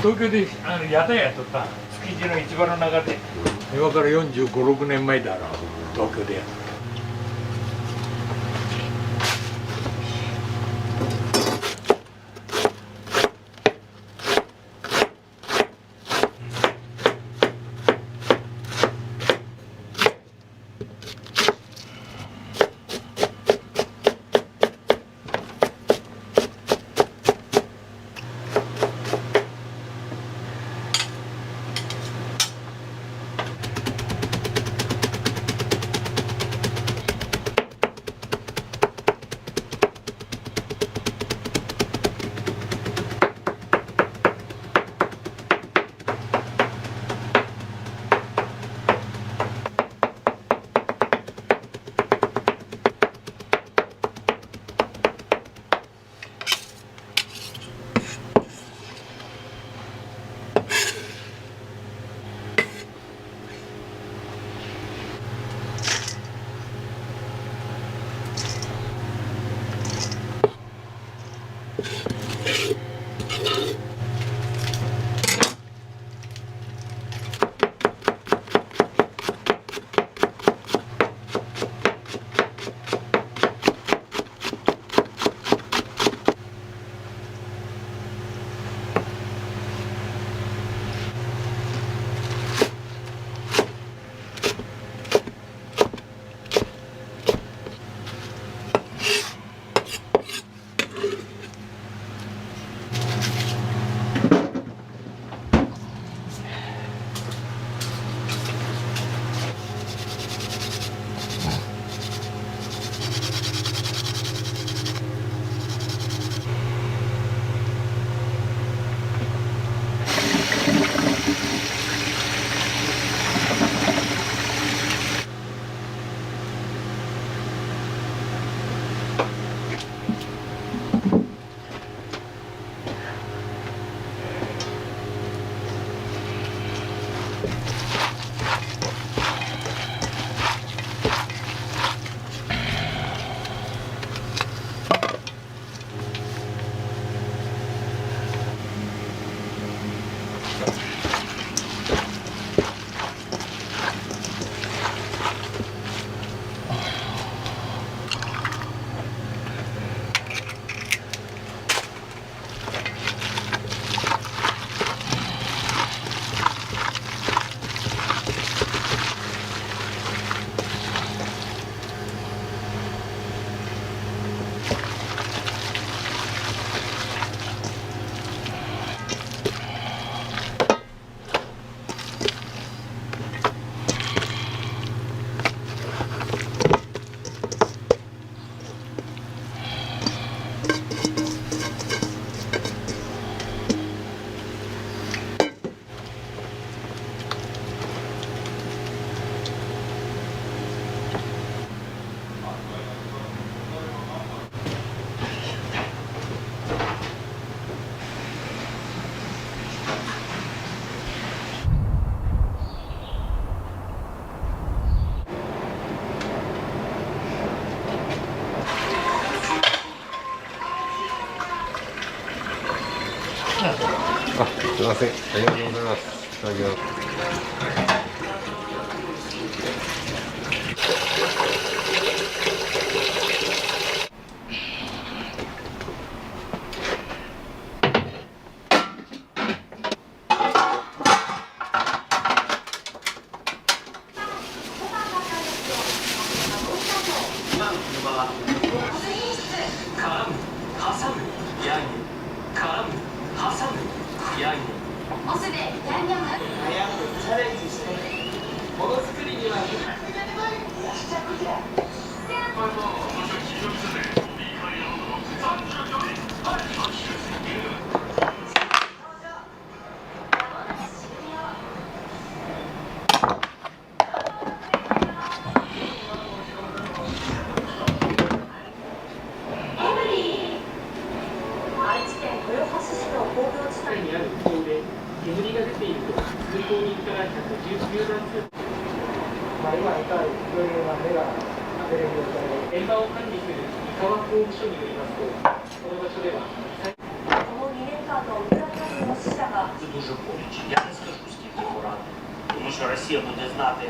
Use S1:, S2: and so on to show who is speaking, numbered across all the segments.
S1: 東京で屋台やっとった築地の市場の中で、今から45、6年前だろ、東京でやった。
S2: あ、すいません。ありがとうございます。いただきます。
S3: オスでヤンニャム早くチャレンジしてものづくりには愛知県豊橋市の工業地帯にある工房で煙が出ていると通行人から119番通報。今いかにいろいろな目が当てれる状態で現場を管理する三河工務所によりますと、この場所ではこの2年間のウクライナ軍の死者が
S4: дуже боляче. Я не скажу, скільки його рано. Тому що Росія буде знати.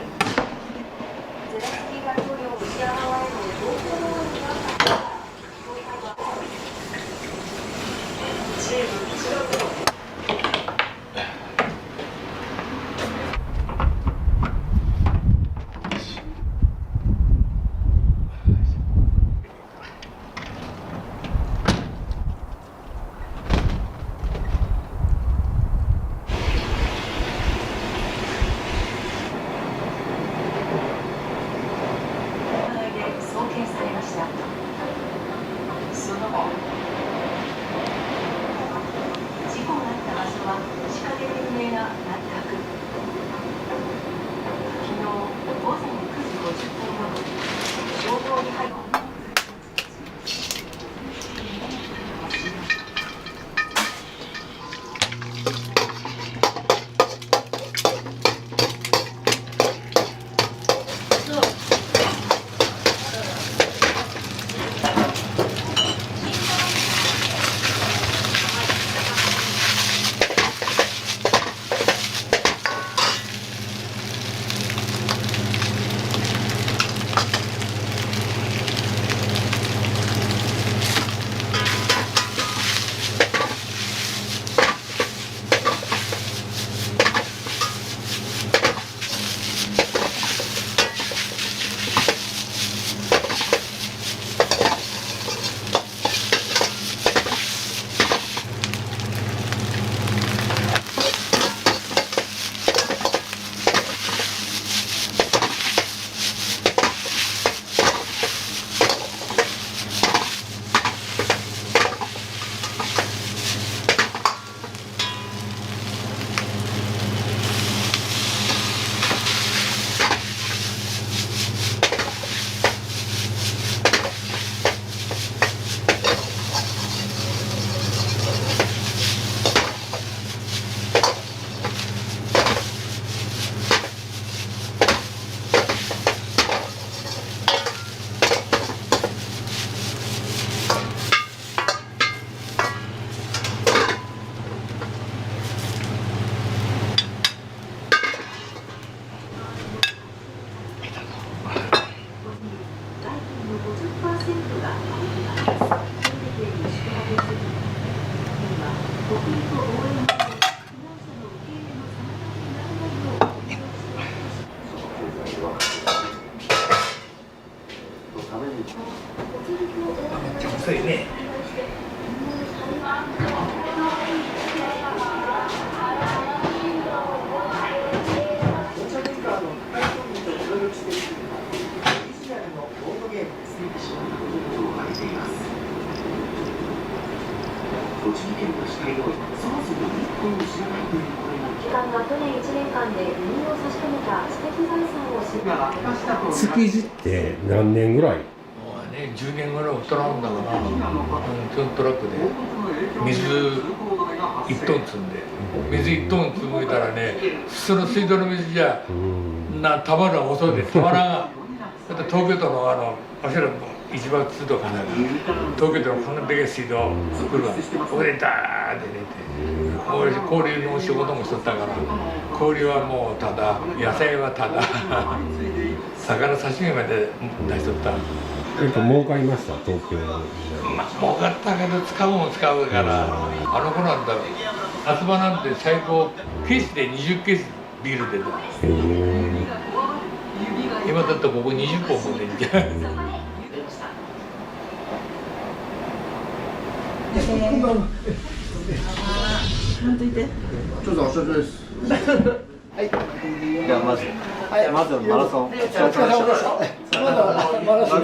S1: 遅いね。
S4: 栃木県の市会をそもそも日本を知らないという声が
S5: 機関が去年1年間で国を差し止めた知的財産を知る
S2: 築地って何年ぐらい？
S1: もうね、10年ぐらいトラックだから、トラックで水1トン積んで、水1トン積むたらね、普通の水道の水じゃたまるのが遅いで、たまらんが、東京都のわしらの一番通道かな、東京都のこんなでけえ水道来るわ、ここでダーって出て、俺氷の仕事もしとったから、氷はもうただ、野菜はただ、魚刺身まで出しとった。
S2: 結構儲かりました、東京。
S1: まあ、儲かったけど使うもん使うから、あの頃なんだろう、夏場なんて最高ケースで20ケースビール出た。今だってここ20本も出んじゃん。
S6: ちょっとお久しぶりです。はい。ではまずマラソン。お疲れ様でした。マラソン。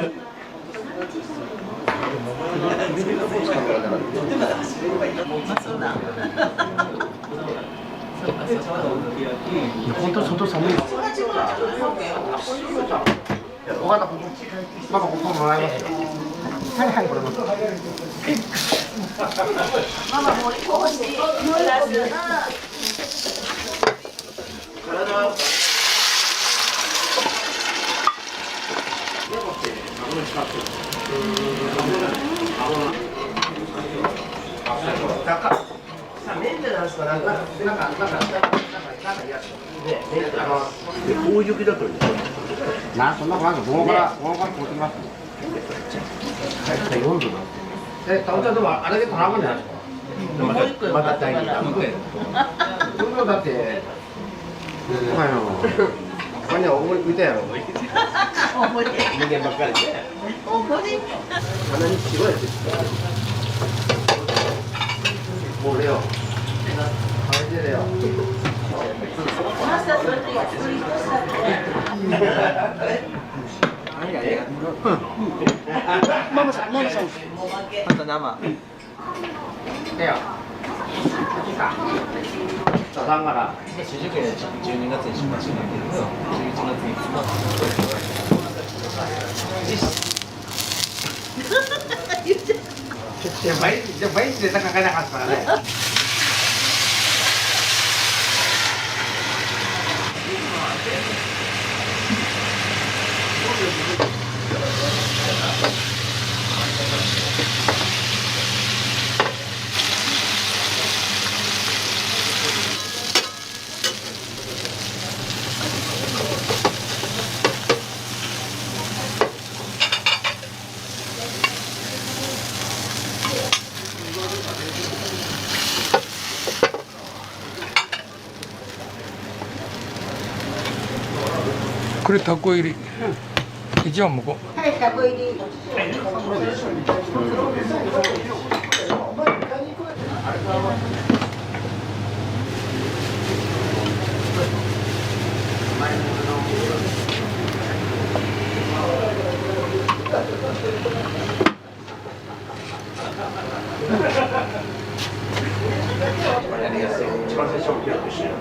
S6: 本当外寒い。お花まだここもらいますよ。はいはいこれも。ママもこうしてメンテナン大雪だとそんな感じ、午後から凍ってきますね。4度だって。タオちゃんでもあれで頼むんじゃないですか。また大変だ。運動だって、これね、大盛り食いたいやろ。人間ばっかりで。鼻に白いやつ。もうれよ。食べてれよ。ママさん。あと生。だよ。さだんから。
S7: 就職で12月にしましたけど、11月に詰まって
S6: 毎日ネタ書かなかったからね。
S1: これタコ入り。一番向こう。
S5: はい、タコ入り。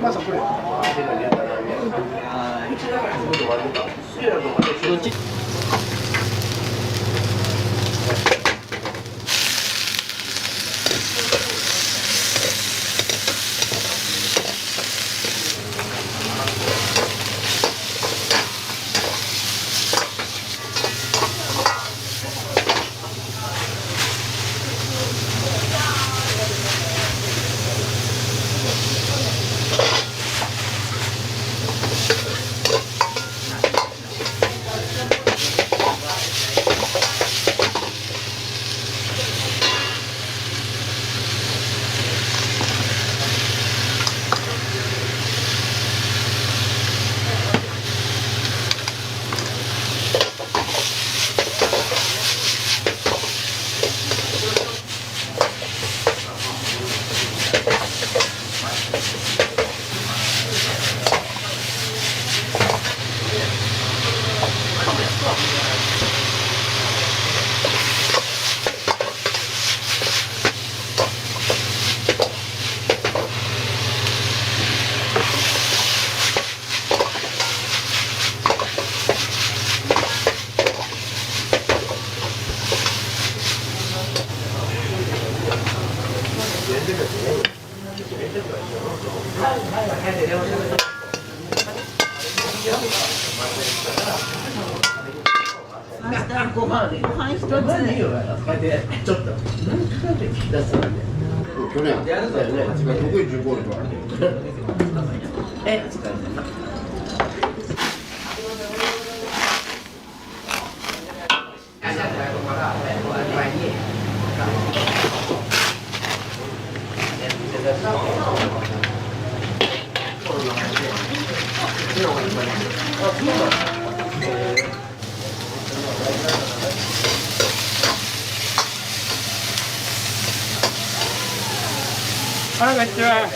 S6: まずこれ。
S8: ご飯一つ。ちょっと。
S6: 去年だよね。8月6日15日とあれ。
S1: あら、こんにちは。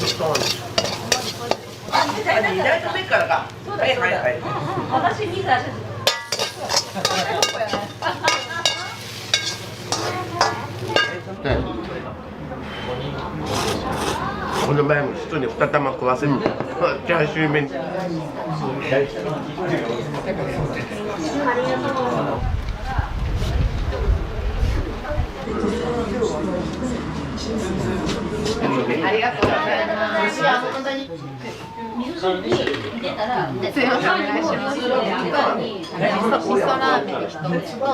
S8: 2代目からか。はいはいはい。
S5: 私見た。
S6: この前も人に2玉食わせる。チャーシュー麺。
S5: ありがとうございます。本当に。味噌汁に出たら、すいません、お願いします。味噌ラーメン一つと。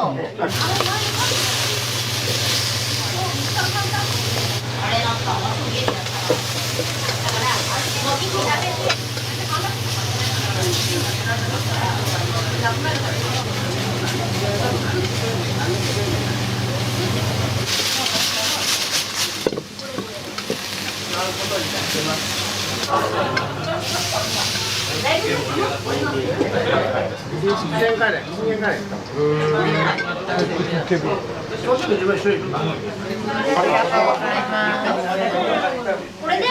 S5: これで。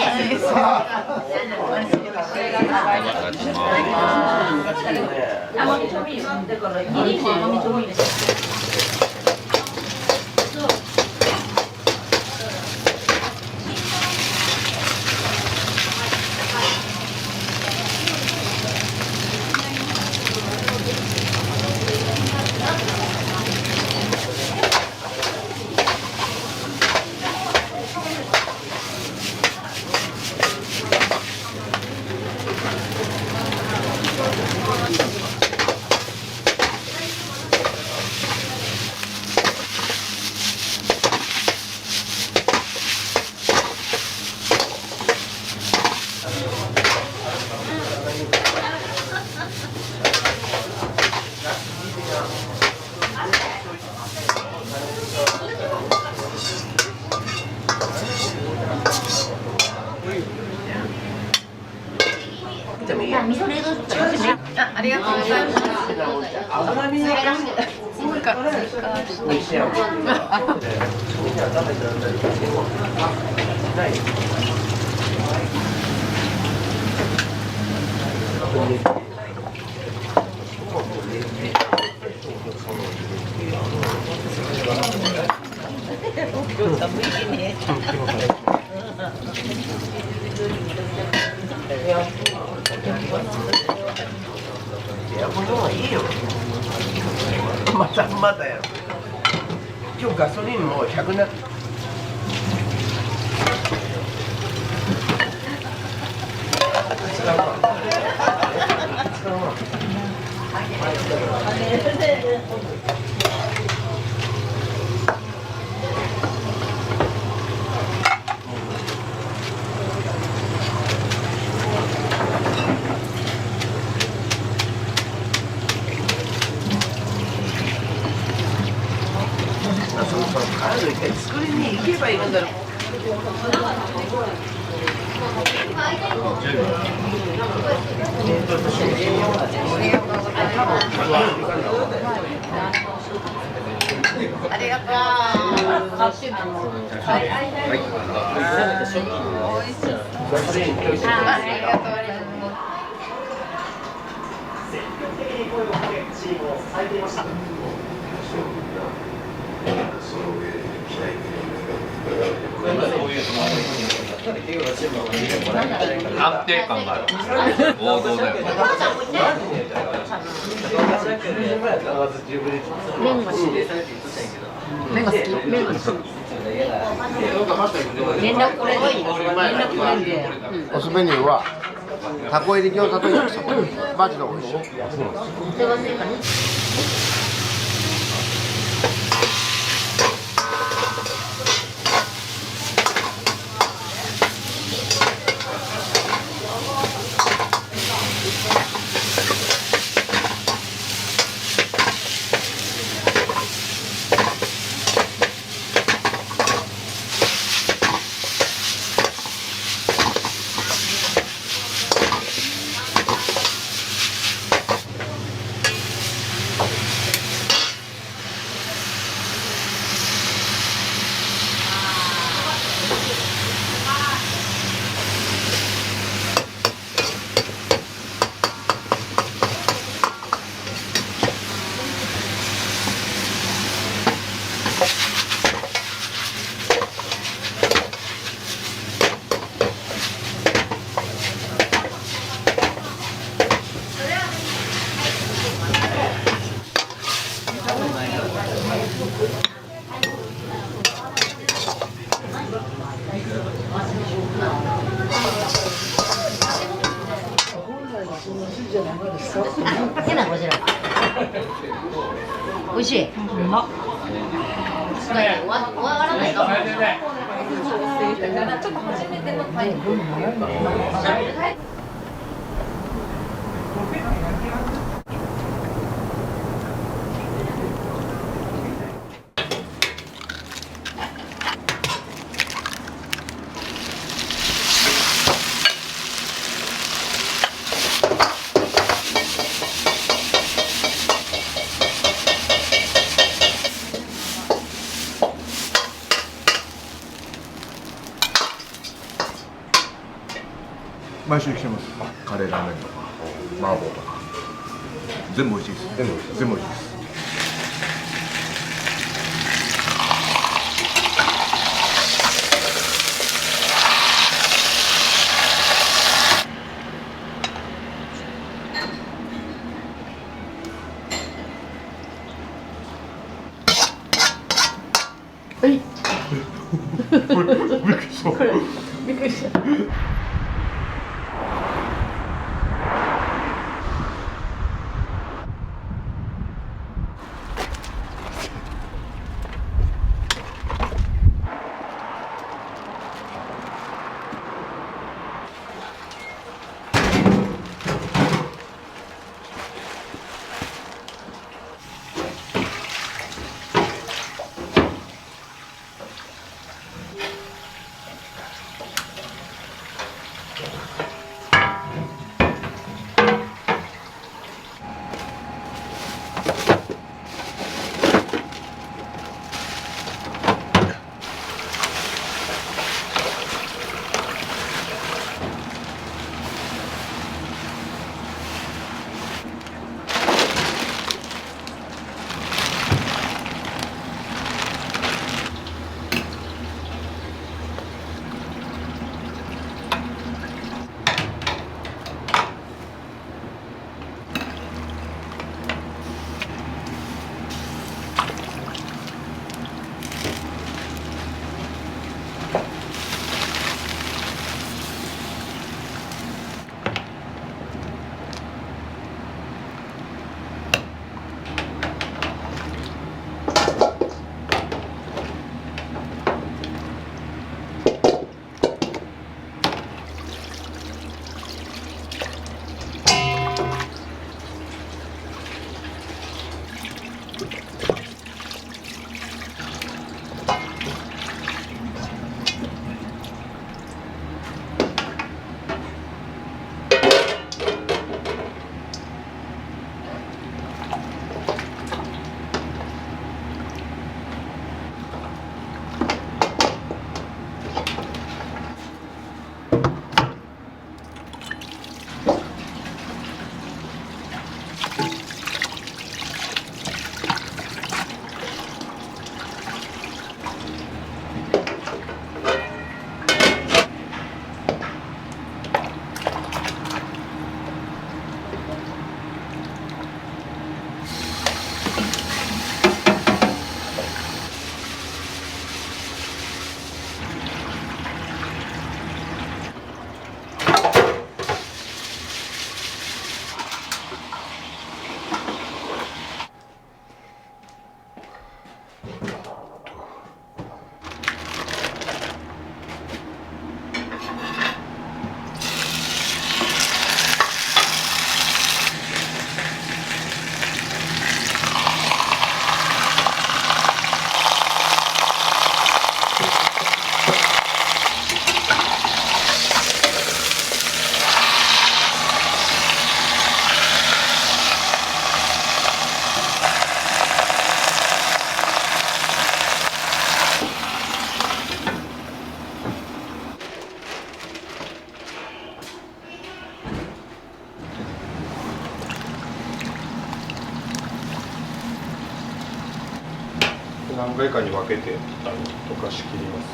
S5: ありがとうございます。油身がすごいから美味しいやん。またやろ。今日ガソリンも100な。作りに行けばいいんだろう。ありがとう。
S2: 安定感がある。王道だよ。
S5: 麺が好き。麺が好き。連絡これでいい。連絡これで。
S6: おすすめメニューはたこ入り餃子と焼きそば。マジで美味しい。
S5: 味しい。うまっ。終わらないの。ちょっと初めてのタイプ。
S9: 毎週来てます。カレーラーメンとか麻婆とか全部美味しいです。全部美味しいです。
S5: はい。
S9: びっくりした。
S5: びっくりした。
S2: 何回かに分けて溶かしきります。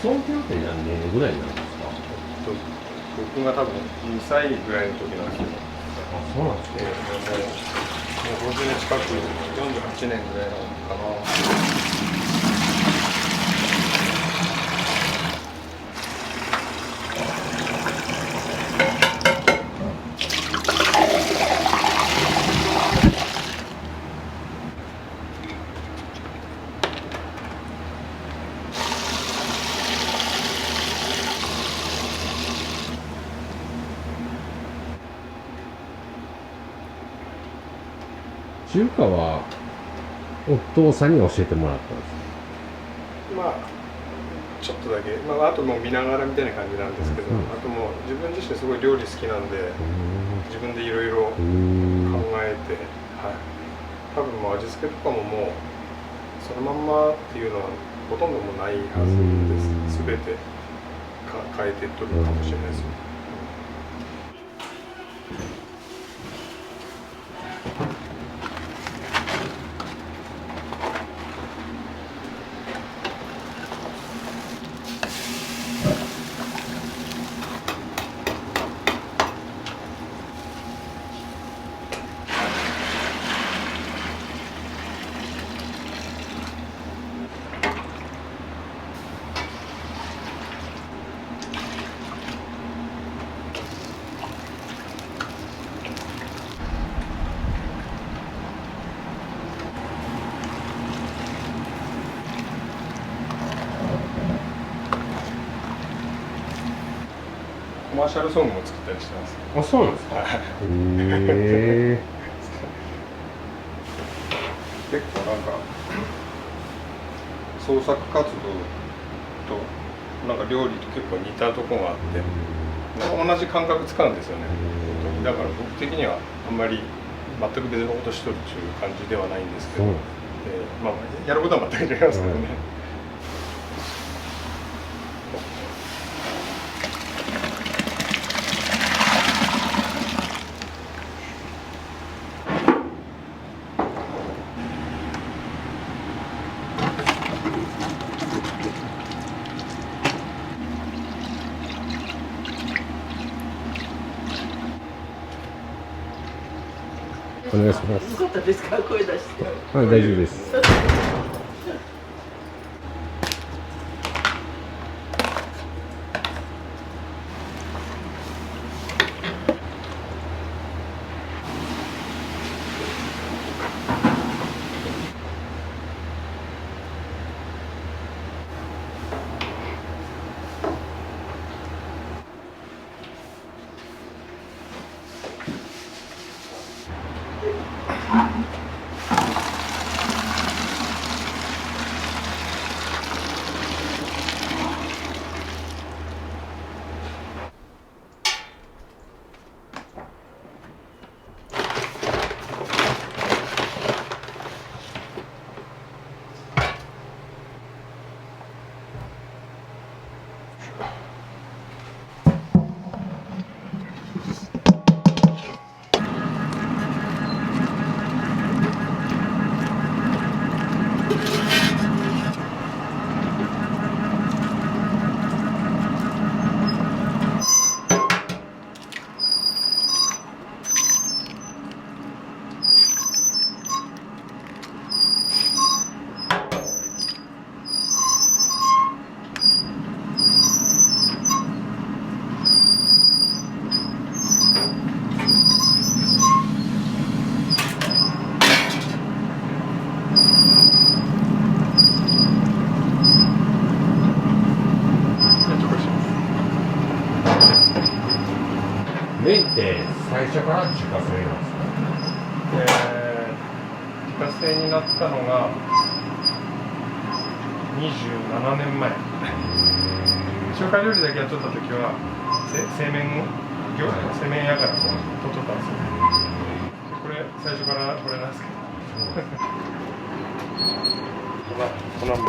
S10: 創業って何年ぐらいなんですか？
S2: 僕が多分2歳ぐらいの時なんですけど。
S10: あ、そうなんですね。
S2: もう50年近く、48年ぐらいなのかな。
S10: 中華はお父さんに教えてもらったんですか？
S2: まあちょっとだけ、あともう見ながらみたいな感じなんですけど、あともう自分自身すごい料理好きなんで、自分でいろいろ考えて、はい、多分もう味付けとかももうそのまんまっていうのはほとんどもうないはずです。全て変えてとるかもしれないです。コマーシャルソングも作ったりしてます。
S10: あ、そうなんですか。へえ。
S2: 結構なんか創作活動となんか料理と結構似たところがあって、同じ感覚使うんですよね。だから僕的にはあんまり全く別のことしとるっていう感じではないんですけど、やることは全く違いますけどね。
S10: お願いします。
S8: よかったですか、声出して。
S10: はい、大丈夫です。麺って最初から自家製なんですか？
S2: 自家製になったのが27年前。中華料理だけやっとった時は製麺屋から取っとったんですよ。これ最初からこれなんですけど粉みたいな、ち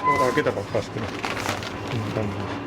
S2: ょうど開けたばっかですけど、こんな感じです。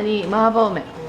S5: 何麻婆麺。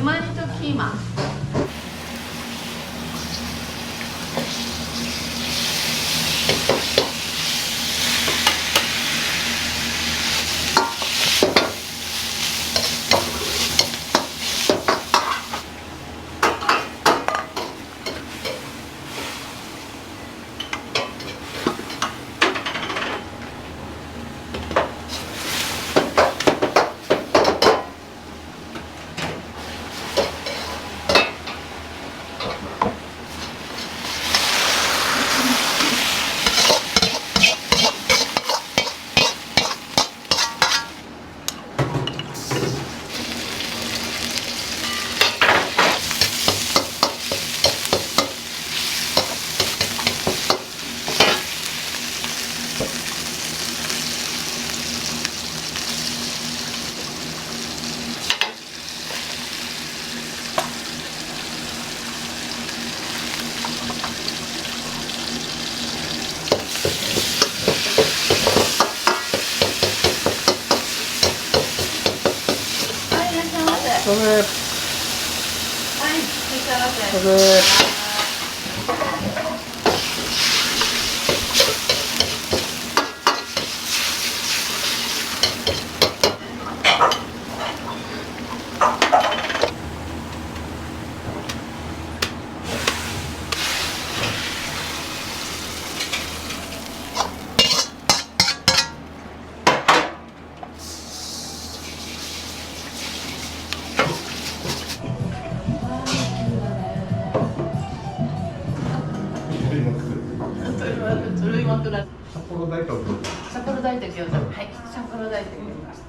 S5: 馬煮とキーマ。飛ぶ。
S9: 札幌大と
S5: 札幌大と餃子。はい、札幌大と餃子。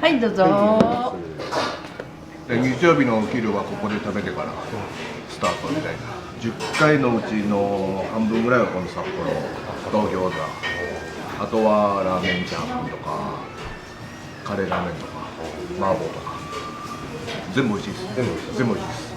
S5: はいどうぞ。
S9: で日曜日のお昼はここで食べてからスタートみたいな。10回のうちの半分ぐらいはこの札幌と餃子、あとはラーメンチャーハンとかカレーラーメンとか麻婆とか全部美味しいです。全部美味しいです。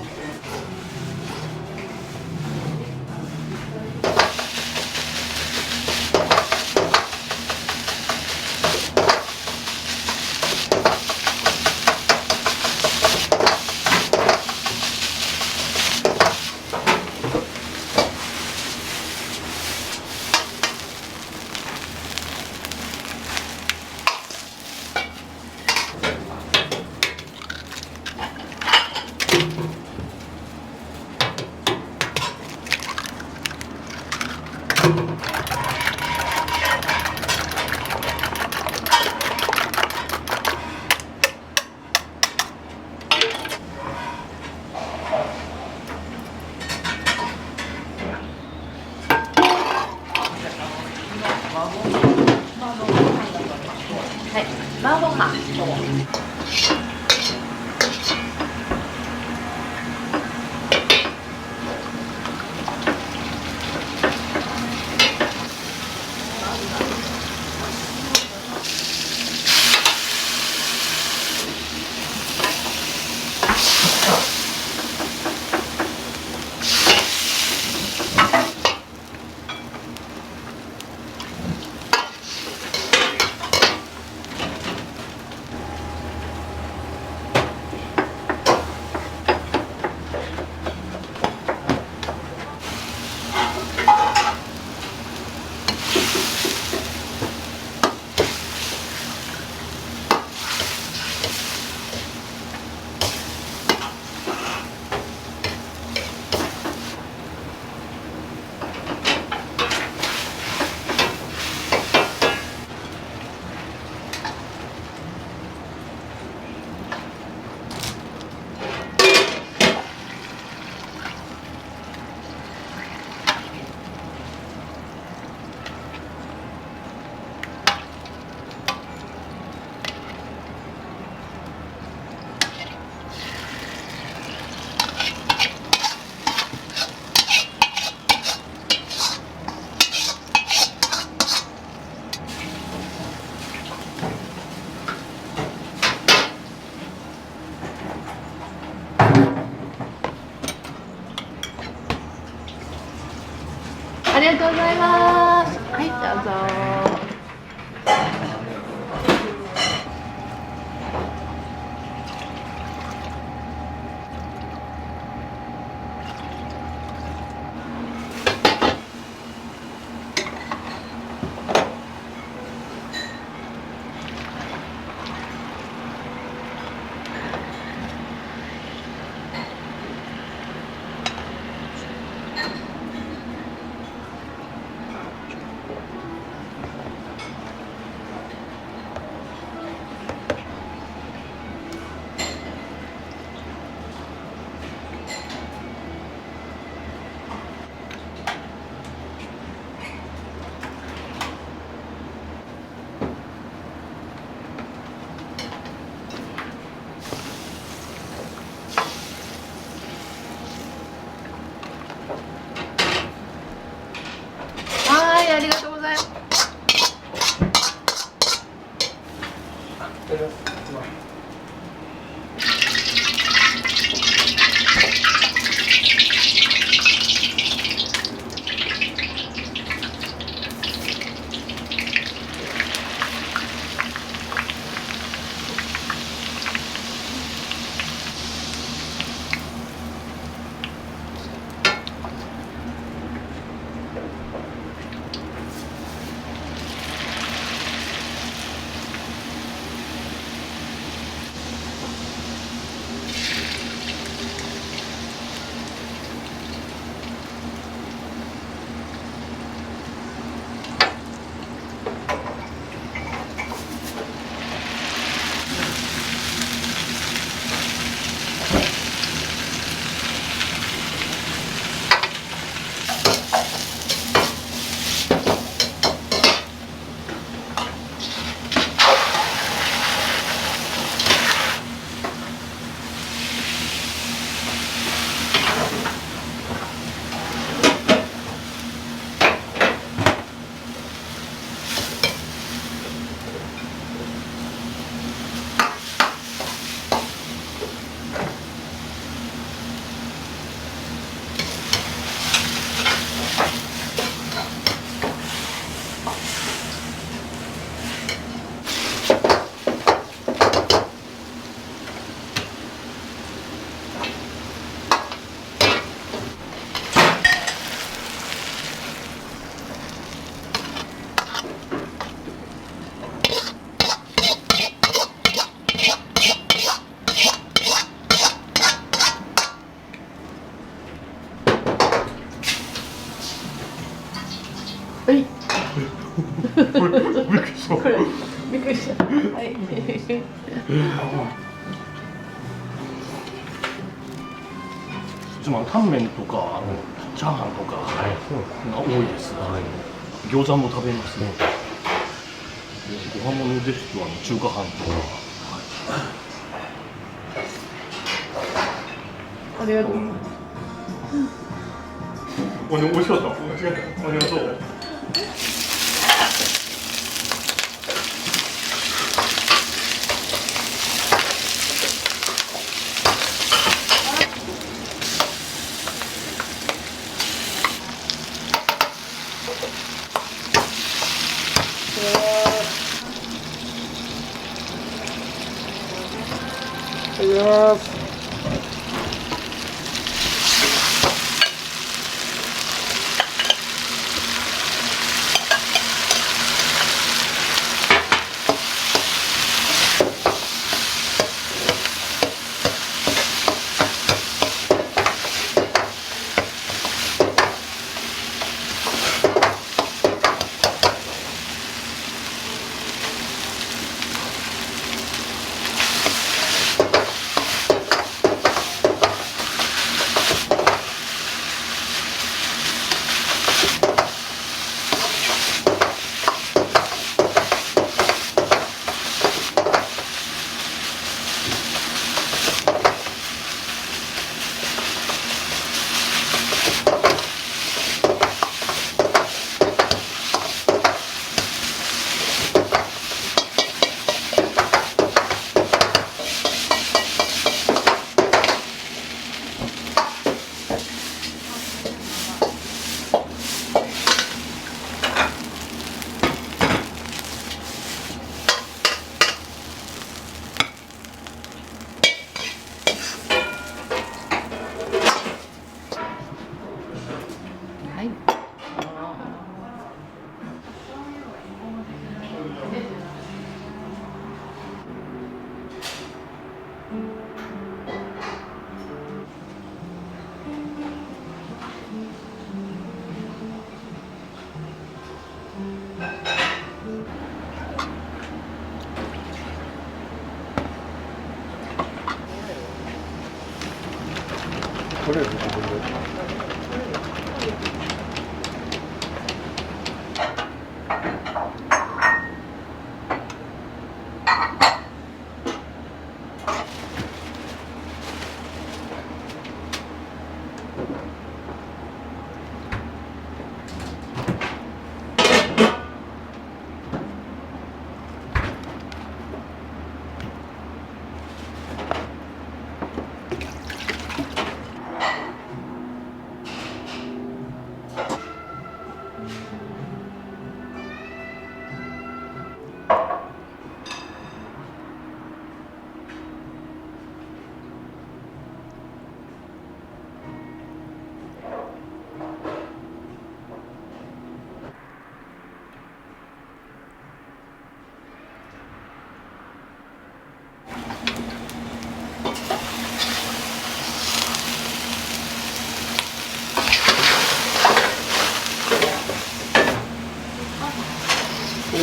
S5: はい、麻婆飯。ありがとうございます。はいどうぞ。ありがとうございます。はい。びっくりした。はい。
S11: タンメンとかチャーハンとかが多いです。餃子も食べますね。ご飯物ですと中華飯とか。
S5: ありがとう。
S11: 美味しかった。ありがとう。
S2: ありがとうございます。とりあえず自分で。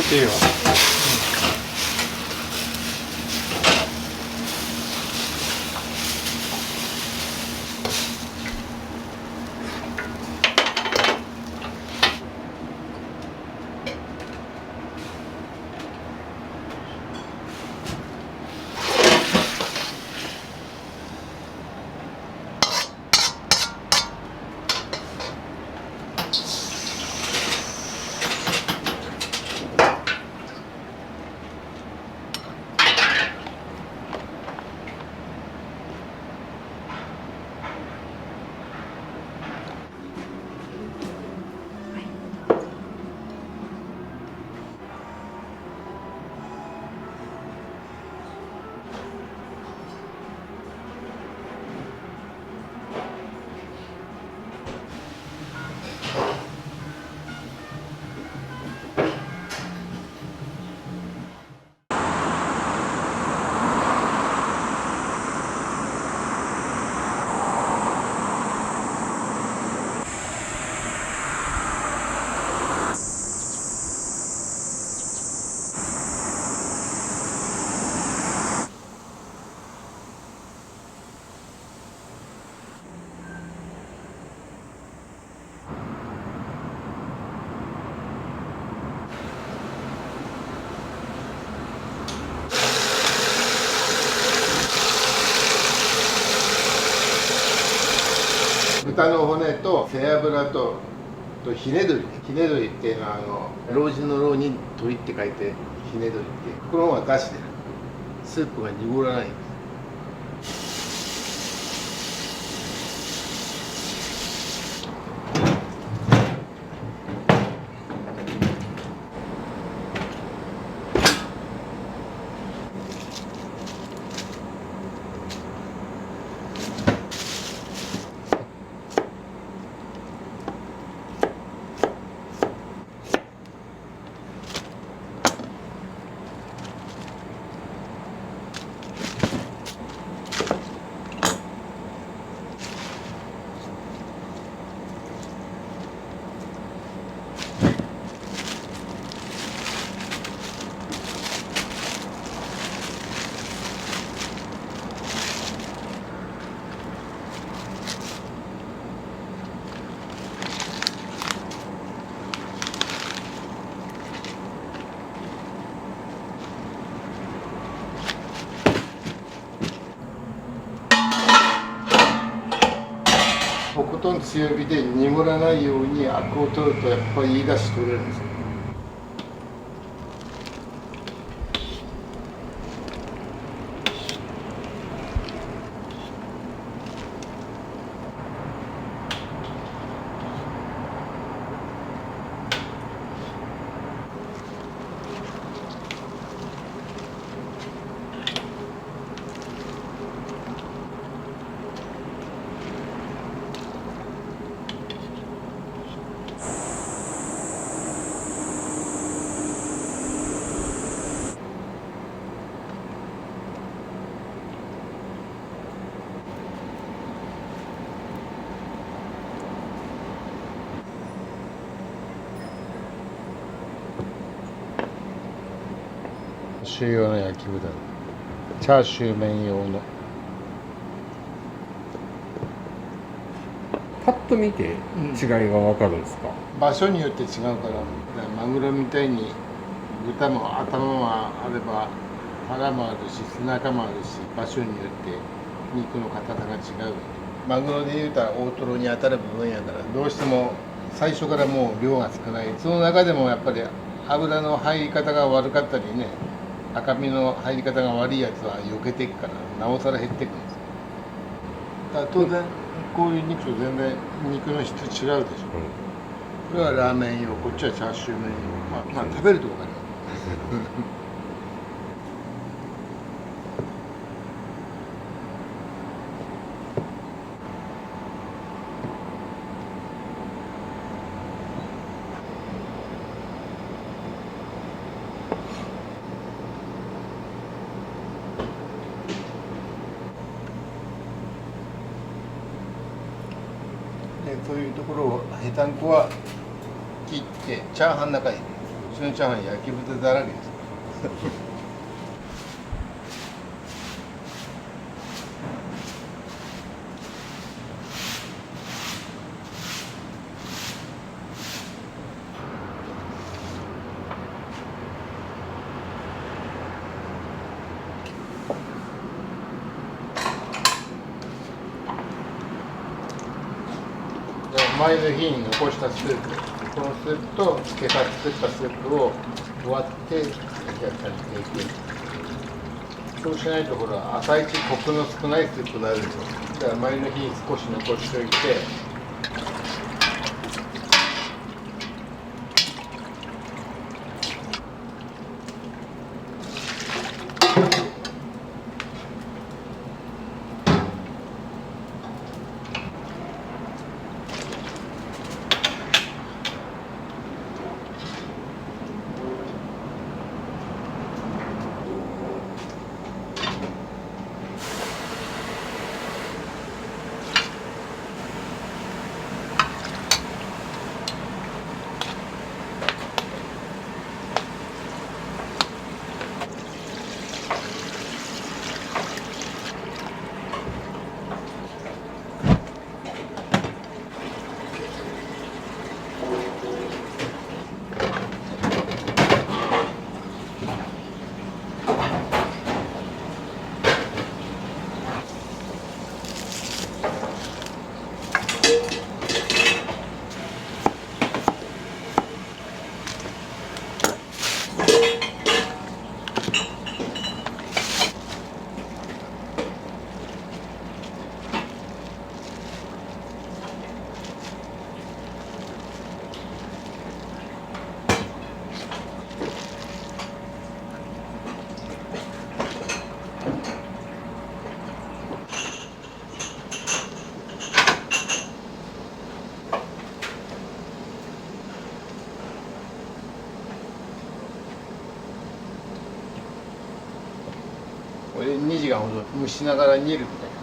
S2: っていいよ。
S12: 豚の骨と背脂とひね鶏。ひね鶏っていうのは老人の老に鶏って書いてひね鶏って。この方がだしでスープが濁らない。とことん強火で濁らないようにアクを取るとやっぱりいい出汁取れるんですよ。
S13: 種用の焼き豚、チャーシュー麺用の。
S10: パッと見て違いが分かるんですか？
S12: 場所によって違うから、マグロみたいに豚も頭もあれば腹もあるし背中もあるし、場所によって肉の硬さが違う。マグロでいうたら大トロに当たる部分やから、どうしても最初からもう量が少ない。その中でもやっぱり油の入り方が悪かったりね、赤身の入り方が悪いやつは避けていくから、なおさら減っていくんです。だから当然こういう肉と全然肉の質違うでしょ。これはラーメン用、こっちはチャーシュー麺用。まあ食べると分かる。そういうところをへたんこは切ってチャーハンの中にちのチャーハン焼き豚だらけです。前の日に残したスープ、このスープと作ったスープを割ってお客さんに提供。そうしないとほら朝一コクの少ないスープになるんですよ。だから前の日に少し残しておいて。これ2時間ほど蒸しながら煮るみたいな。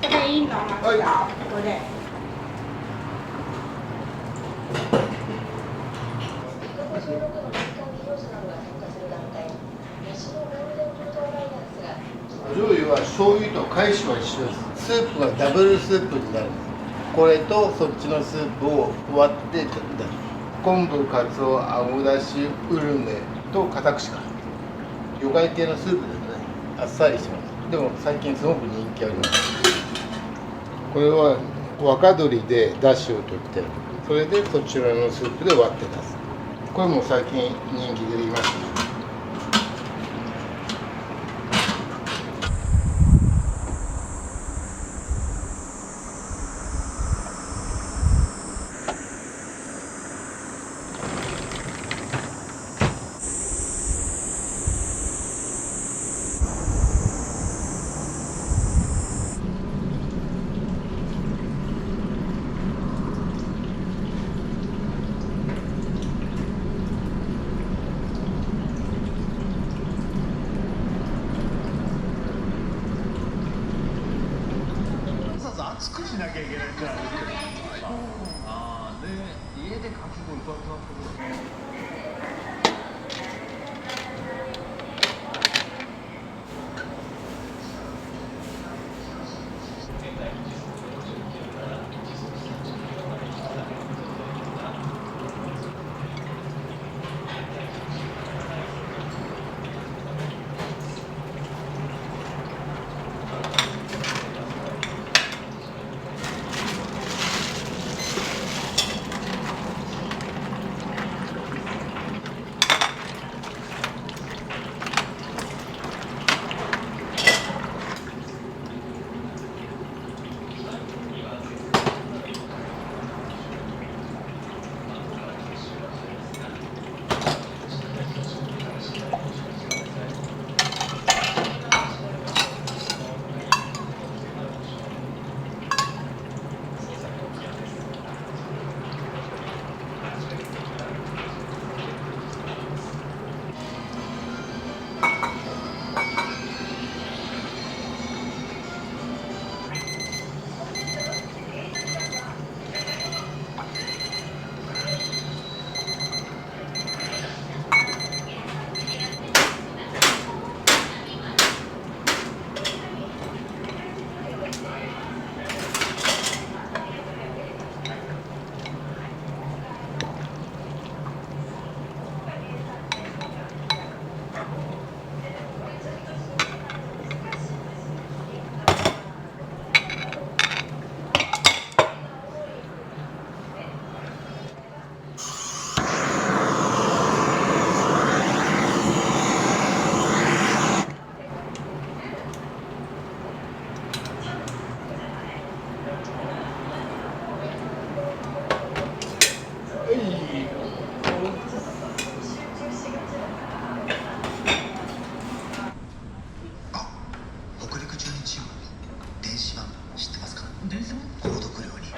S3: これいいの？これ。醤油は醤油と返しは一緒です。スープがダブルスープになるんです。これとそっちのスープを割って出す。昆布、かつお、あごだし、うるめと片串か。魚介系のスープですね。あっさりしてます。でも最近すごく人気あります。これは若鶏で出汁を取ってる。それでそちらのスープで割って出す。これも最近人気でいますね。
S6: 熱くしなきゃいけないんじゃないですか。ああ、で、家でかき氷ふわふわ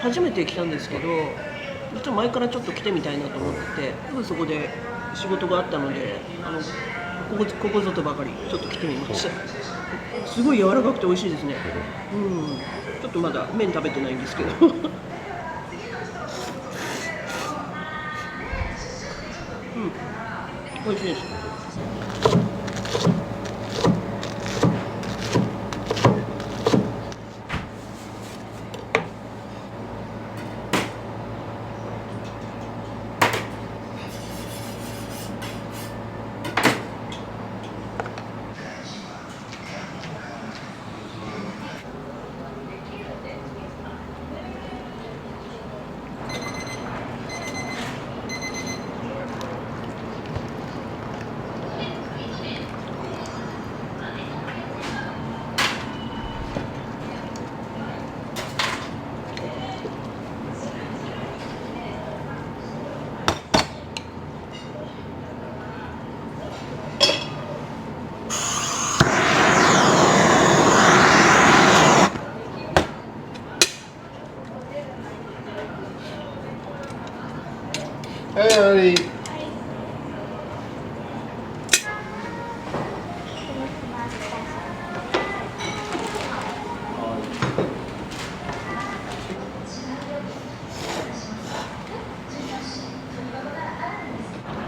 S14: 初めて来たんですけど、実は前からちょっと来てみたいなと思ってて、すぐそこで仕事があったので、ここぞとばかりちょっと来てみました。すごい柔らかくて美味しいですね。ちょっとまだ麺食べてないんですけど。美味しいです。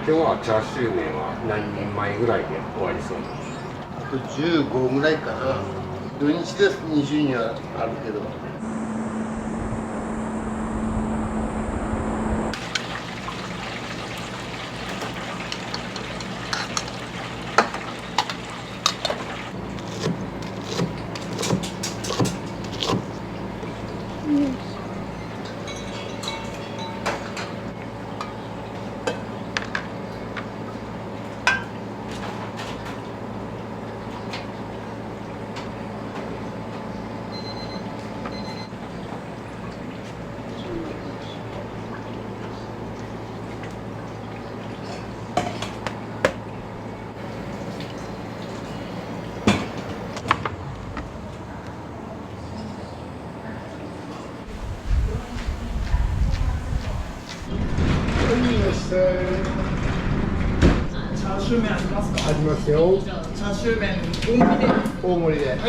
S10: 今日はチャーシュー麺は何人前ぐらいで終わりそうなんですか？
S12: あと15ぐらいかな。土日です20にはあるけど。
S3: チャーシュー麺ありますか？
S12: ありますよ。
S3: じゃあチャーシュー麺大盛りで。
S12: 大盛りで。
S3: はい。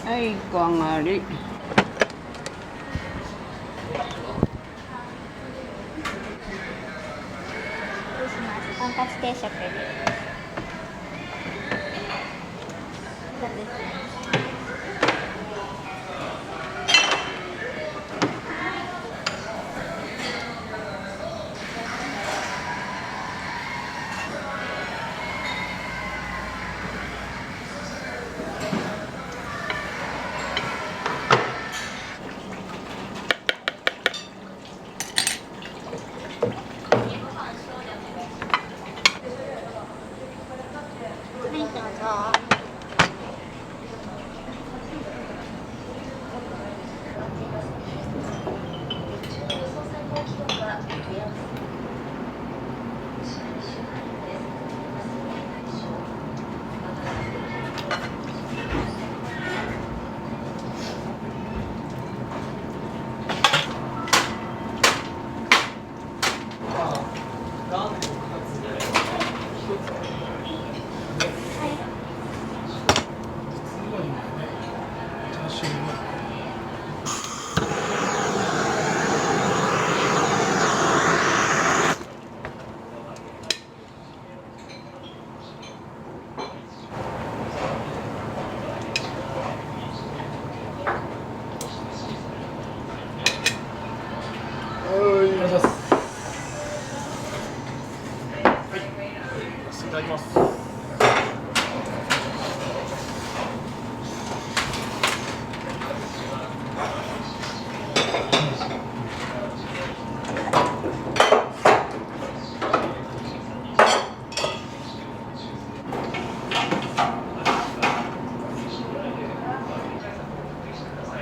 S5: はい、小上がり。
S15: とんかつ定食で。はい、どうぞ。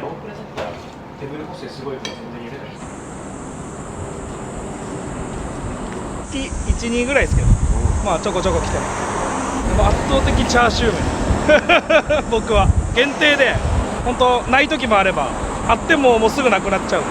S7: ロンクレだったらテーブル越してすごいから全然入れないです。
S16: 1、2ぐらいですけど、まあちょこちょこ来てます。でも圧倒的チャーシュー麺僕は限定で本当ない時もあればあってももうすぐなくなっちゃうんで、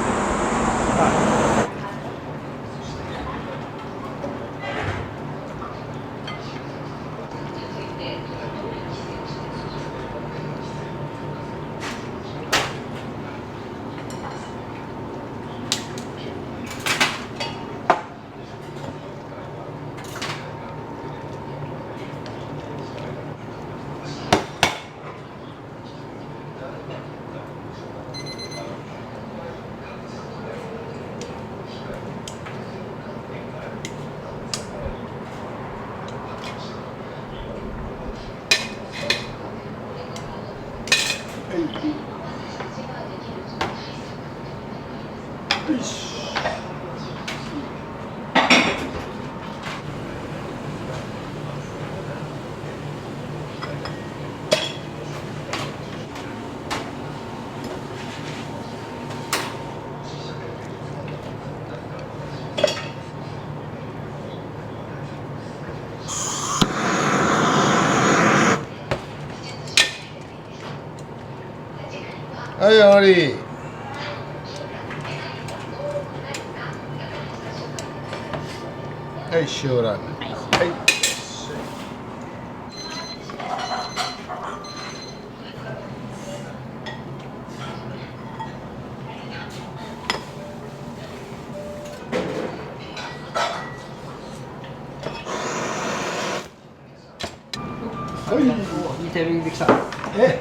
S13: はい、終わり。はい、塩ラーメン。はい。
S6: いいタイミングで来た。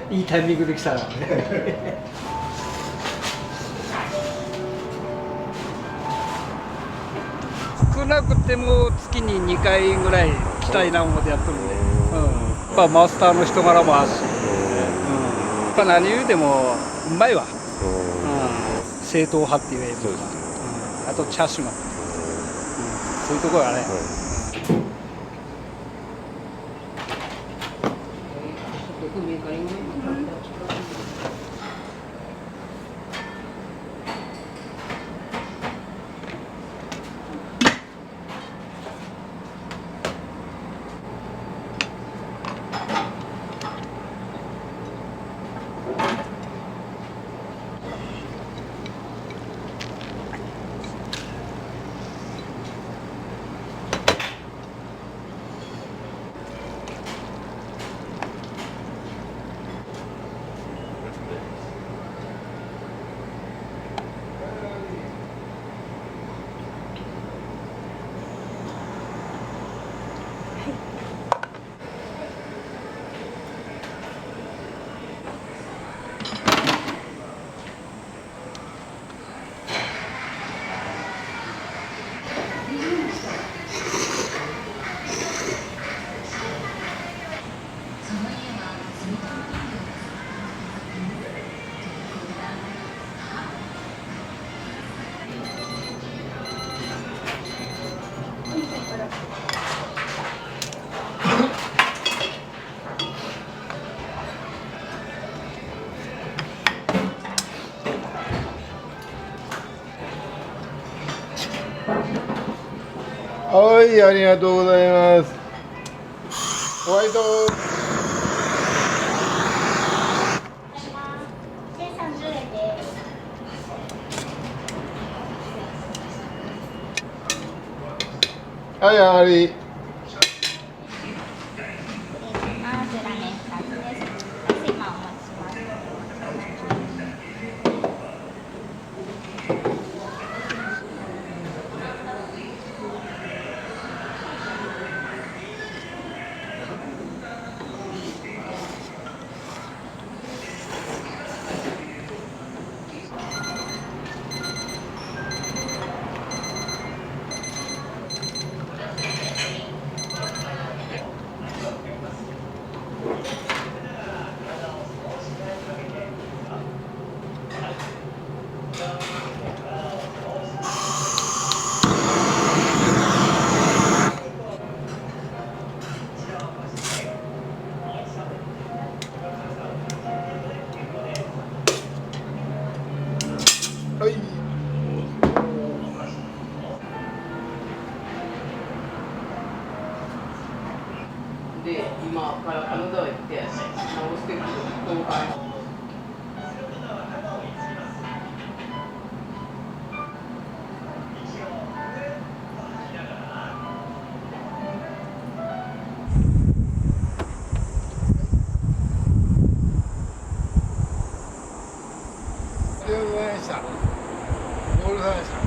S6: いいタイミングで来た。
S16: 少なくても月に2回ぐらい来たいな思ってやってるんで、やっぱマスターの人柄もあるし、やっぱ何言うてもうまいわ、正統派っていうやつとか、あとチャーシューも、そういうところがね。
S13: はい、ありがとうございます。ホワイト。
S15: 1030円です。
S13: はい、あり。
S15: まずラーメン2つです。今お待ちします。
S13: はい。
S8: で、今から金沢行って直してくる今回。
S13: ありがとうございました。ご苦労様でした。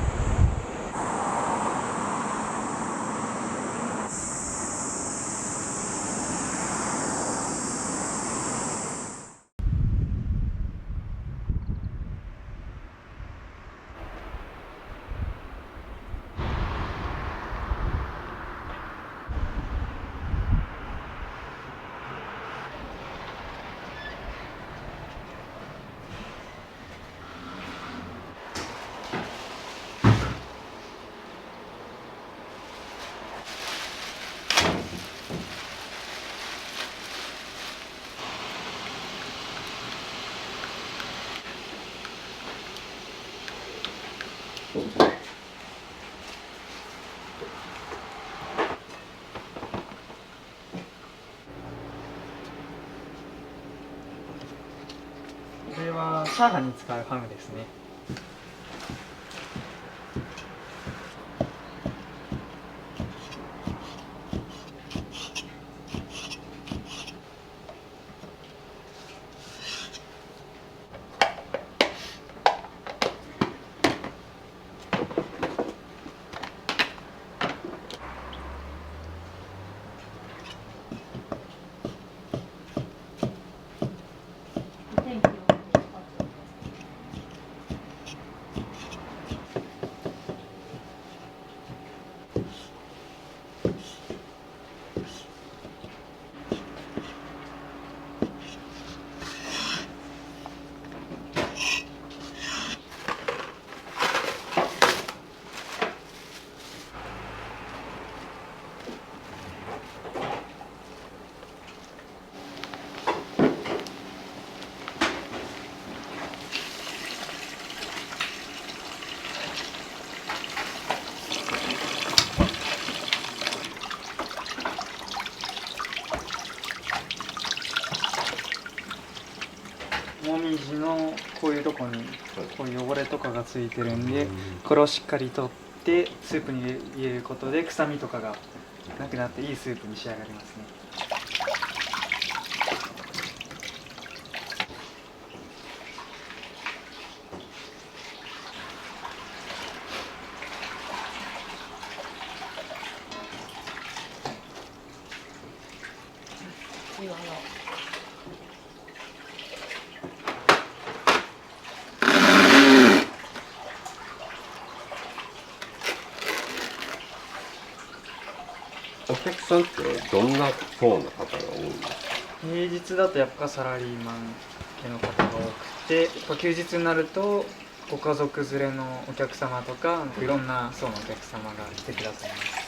S17: これはチャーハンに使うハムですね。もみじのこういうとこにこういう汚れとかがついてるんで、これをしっかり取ってスープに入れることで臭みとかがなくなっていいスープに仕上がりますね。
S10: お客さんってどんな層の方が多いんですか？
S17: 平日だとやっぱサラリーマン系の方が多くて、やっぱ休日になるとご家族連れのお客様とかいろんな層のお客様が来てくださいます。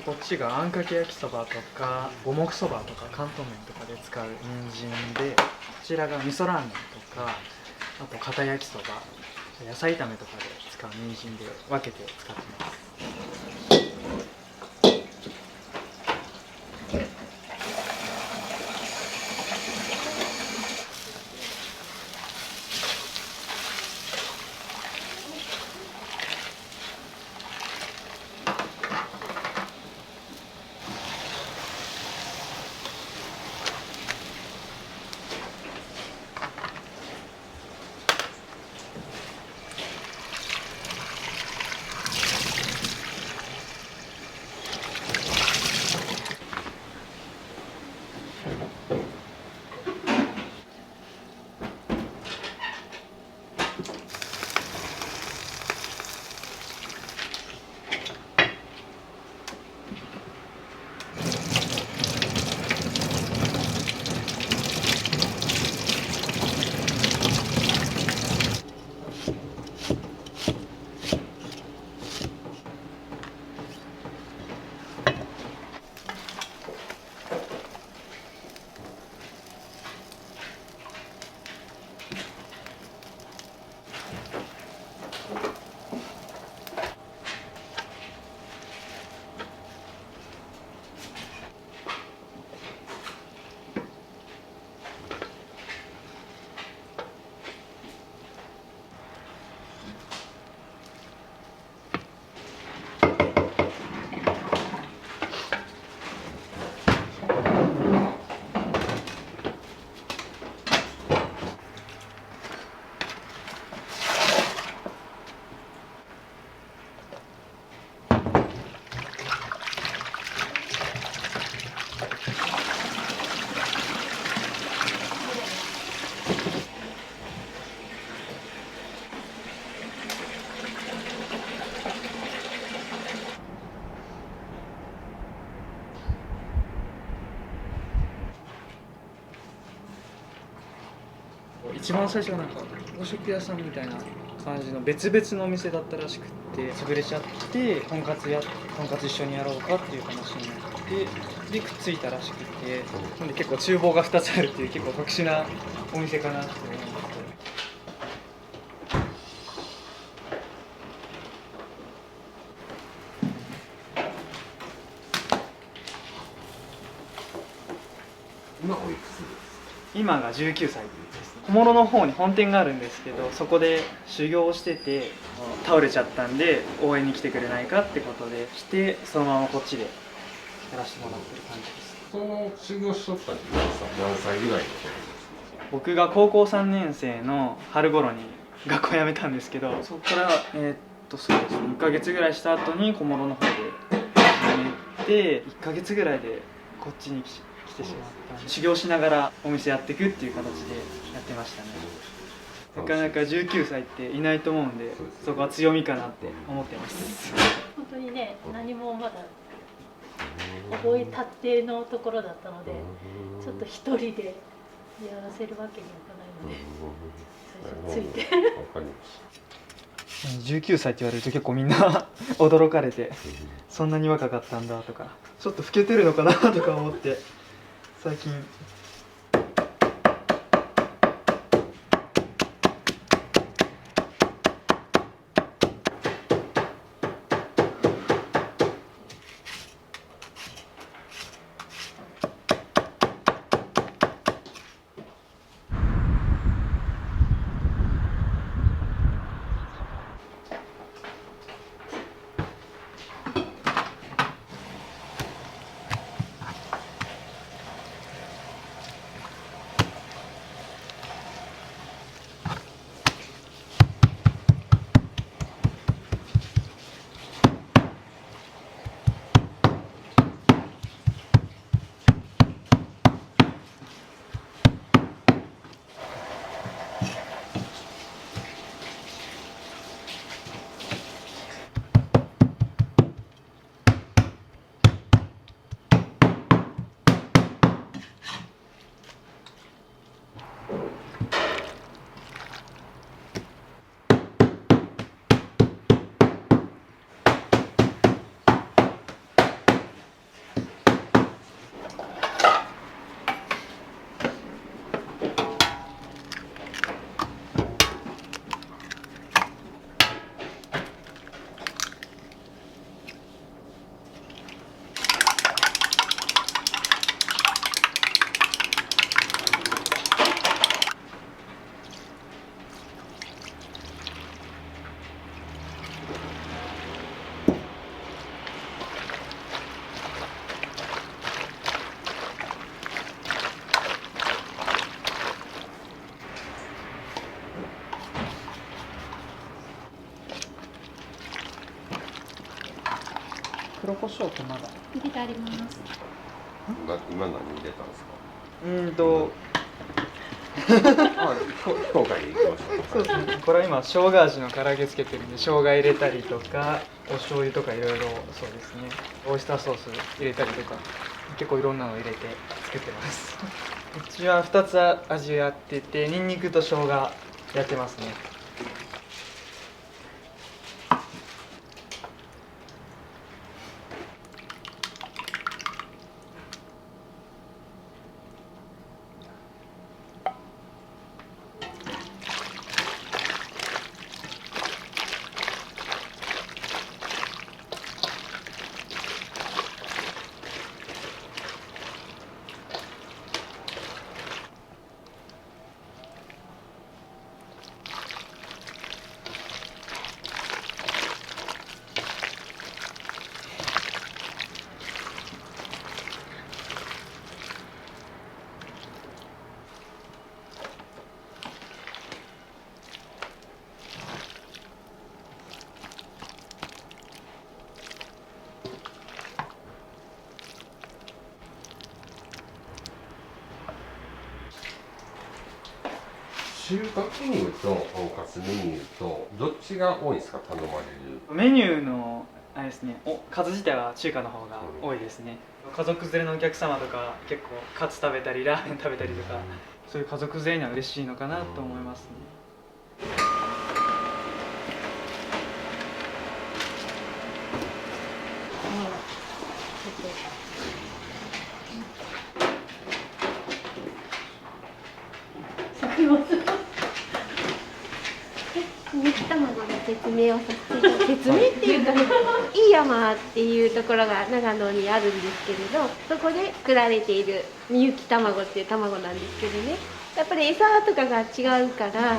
S17: こっちがあんかけ焼きそばとか五目そばとか関東麺とかで使う人参で、こちらが味噌ラーメンとか、あと片焼きそば、野菜炒めとかで使う人参で分けて使ってます。一番最初はなんか洋食屋さんみたいな感じの別々のお店だったらしくって潰れちゃってとんかつ一緒にやろうかっていう話になってでくっついたらしくてなんで結構厨房が2つあるっていう結構特殊なお店かなって思うんですけど。
S10: 今おいくつですか？
S17: 今が19歳です。小諸の方に本店があるんですけど、そこで修行をしてて倒れちゃったんで応援に来てくれないかってことで来て、そのままこっちでやらせてもらってる感じです。
S10: その修行しとった時は何歳ぐらいの頃ですか？
S17: 僕が高校3年生の春頃に学校辞めたんですけど、そこからそうですね、1ヶ月ぐらいした後に小諸の方で始めて1ヶ月ぐらいでこっちに来てしまったんで、修行しながらお店やっていくっていう形でやってましたね。なかなか19歳っていないと思うんで、そこは強みかなって思ってます。
S18: 本当にね、何もまだ覚えたってのところだったので、ちょっと一人でやらせるわけにはいかないので、最初ついて。
S17: 19歳って言われると結構みんな驚かれて、そんなに若かったんだとか、ちょっと老けてるのかなとか思って最近。黒胡椒ってまだ
S15: 入れてあります。
S10: 今何入れたんですか？非公開でいきましょう。
S17: そうですね。これは今生姜味の唐揚げつけてるんで、生姜入れたりとか、お醤油とかいろいろそうですね。オイスターソース入れたりとか、結構いろんなの入れて作ってます。うちは2つ味やってて、ニンニクと生姜やってますね。
S10: 中華メニューととんかつメニューとどっちが多いんですか？頼まれる
S17: メニューのあれですね、数自体は中華の方が多いですね。家族連れのお客様とか結構カツ食べたりラーメン食べたりとかそういう家族全員には嬉しいのかなと思いますね。
S19: 煮卵の説明をさせていただき説明っていうか、飯山っていうところが長野にあるんですけれど、そこで作られているみゆき卵っていう卵なんですけどね、やっぱり餌とかが違うから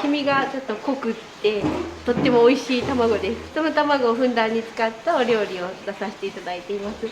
S19: 黄身がちょっと濃くってとっても美味しい卵です。その卵をふんだんに使ったお料理を出させていただいています。はい。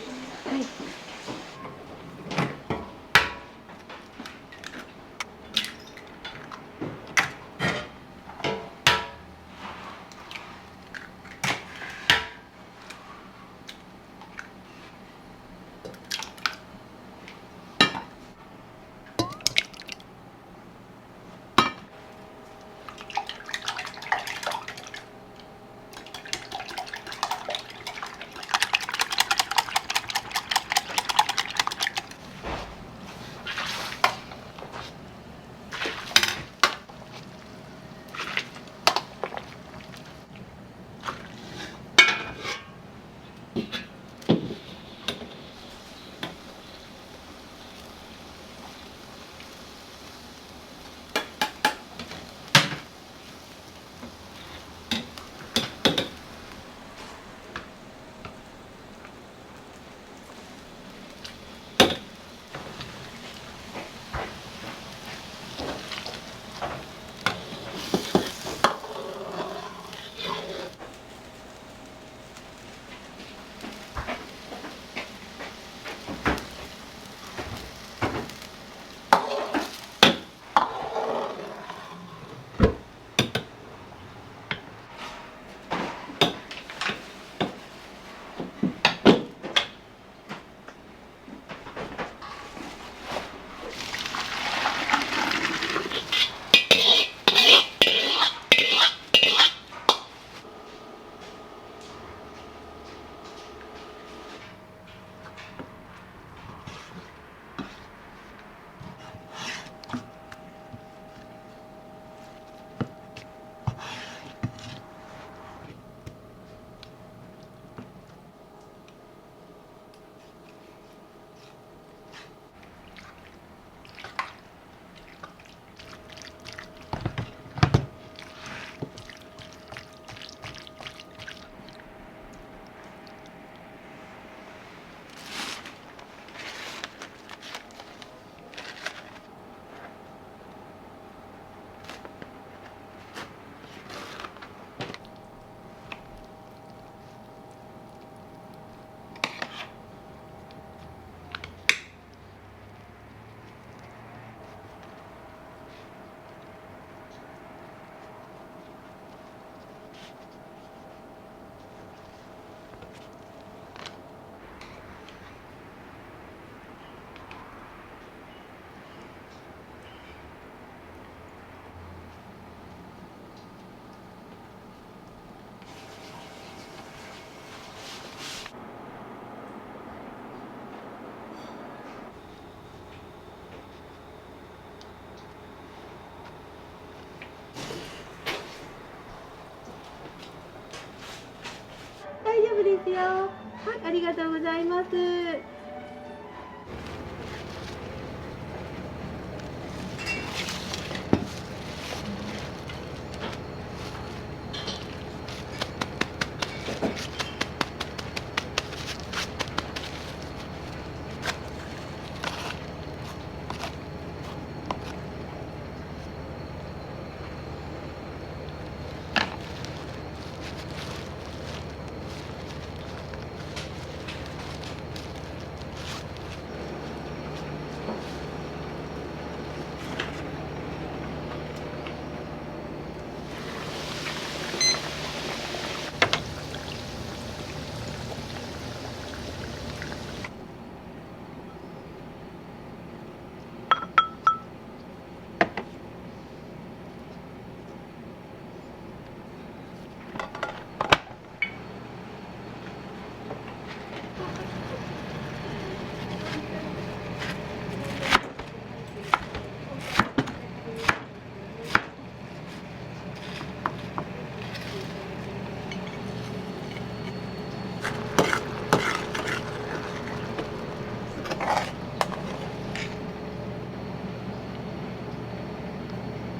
S19: 大丈夫ですよ。はい、ありがとうございます。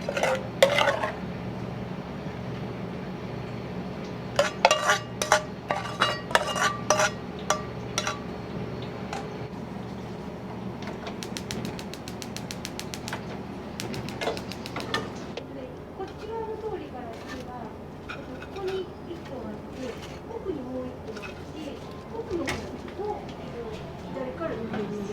S19: こっち側の通りから次は、ここに1個あって、奥にもう1個あって、奥の方と左から右に。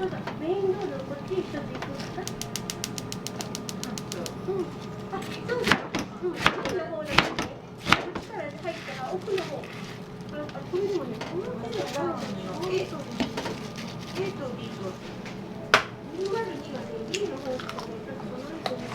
S19: ただメインロードこっちに一つ行くか。あ、そうだ。奥の方で、こっちから入ったら奥の方。これでもね、この手がA と B と202がね、B の方からね、ちょっと離れてね。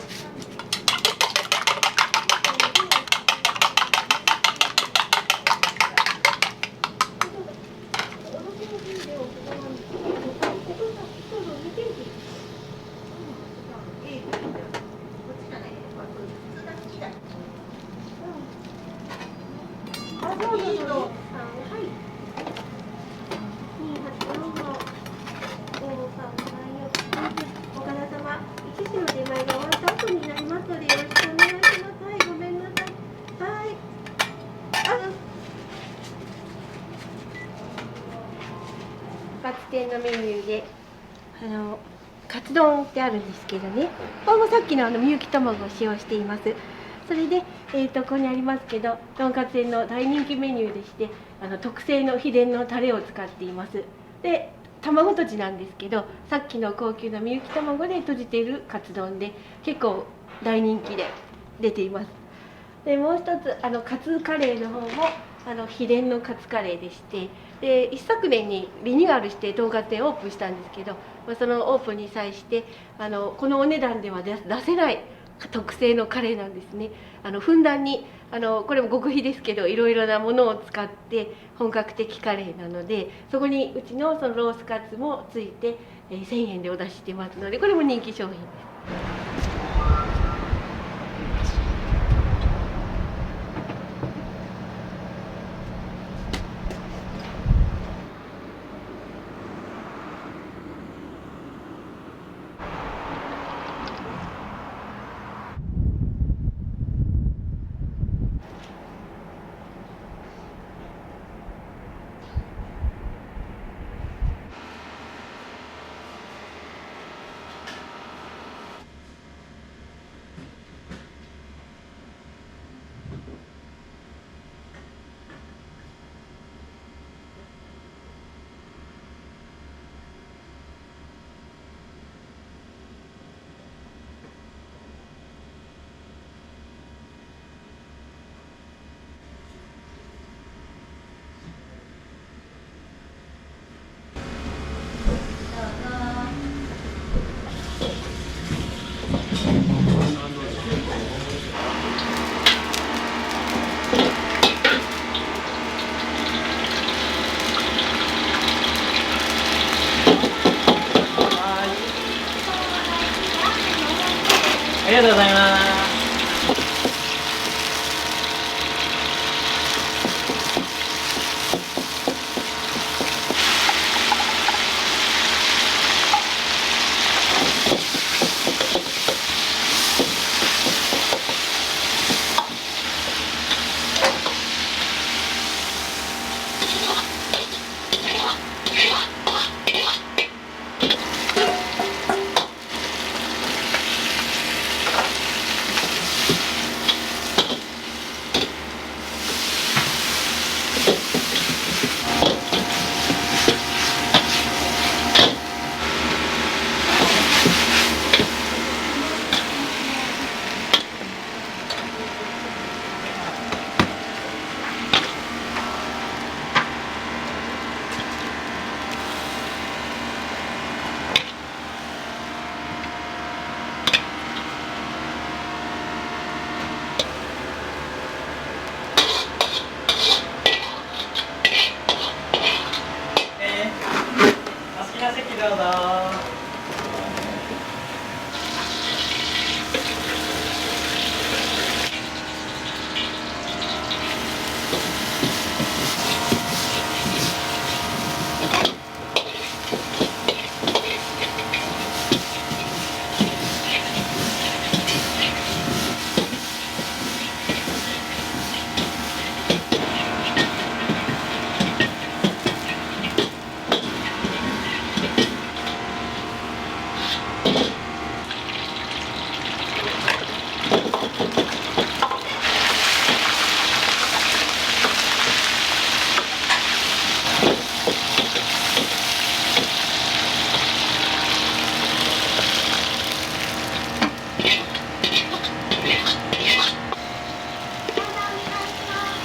S19: カツ店のメニューでカツ丼ってあるんですけどね、これもさっきのみゆき卵を使用しています。それで、ここにありますけど、とんかつ店の大人気メニューでして、特製の秘伝のタレを使っています。で、卵とじなんですけど、さっきの高級なみゆき卵でとじているカツ丼で結構大人気で出ています。で、もう一つカツカレーの方も秘伝のカツカレーでして、で一昨年にリニューアルしてとんかつ店オープンしたんですけど、そのオープンに際してこのお値段では出せない特製のカレーなんですね。ふんだんにこれも極秘ですけど、いろいろなものを使って本格的カレーなので、そこにうちのそのロースカツもついて1000円でお出ししてますので、これも人気商品です。
S17: ありがとうございます。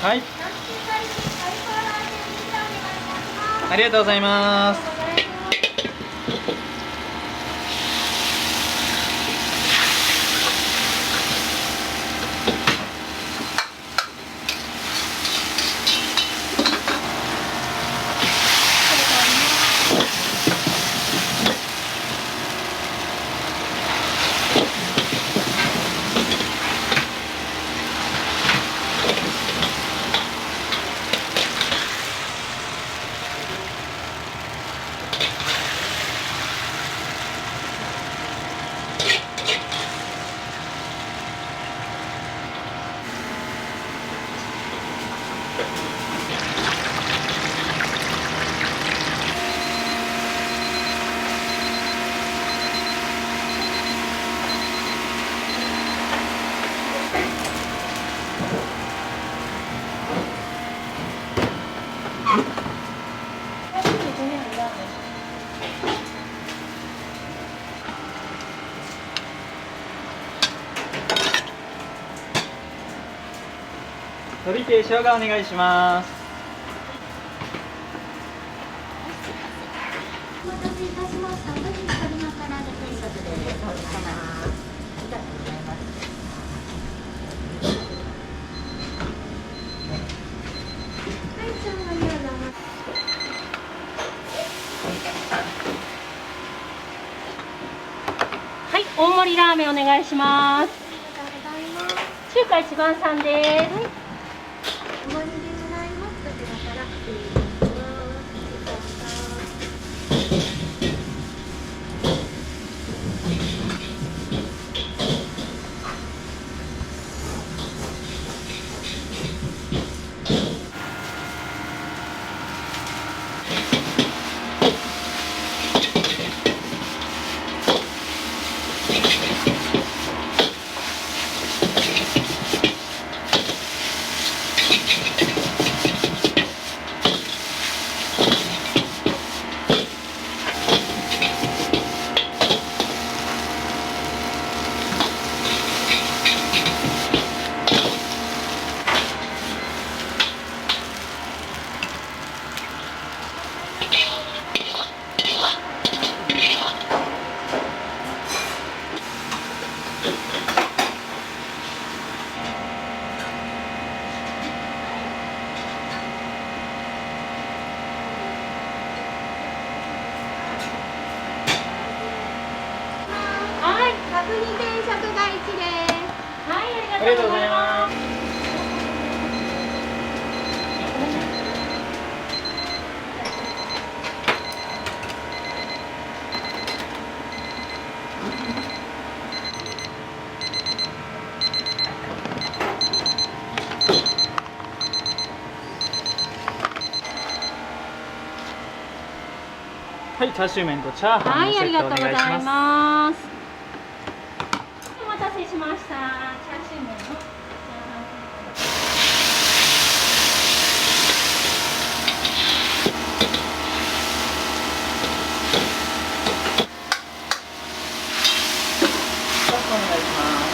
S17: はい。ありがとうございます。飛び手生姜お願いします。
S15: お待たせいたしました。本日鳥の唐揚げ定食でお願いします。ありがとうございます。はい、じゃあありがとうございます。
S18: はい、大盛りラーメンお願いします。中華一番さんです。
S15: お盛りでございます。こちらから失礼いたします角煮定食が1です。はい、
S17: ありがとうございます。はい、チャーシュー麺とチャーハンのセットお願いします。はい、ありがとうございます。
S18: お待たせしました。チャーシュー麺のチャーハン。
S17: お願いします。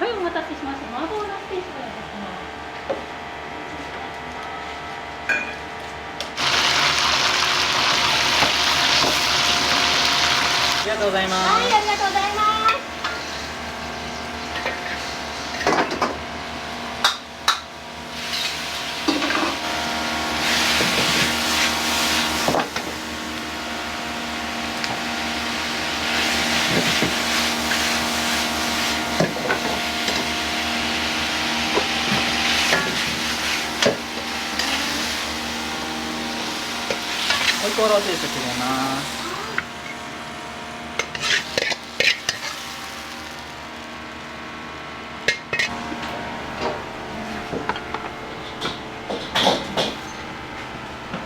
S18: はい、お待たせしました。麻婆ナス定食ですね。
S17: ありがとうございます。
S18: はい、ありがとうございます。
S17: コロ定食入れます。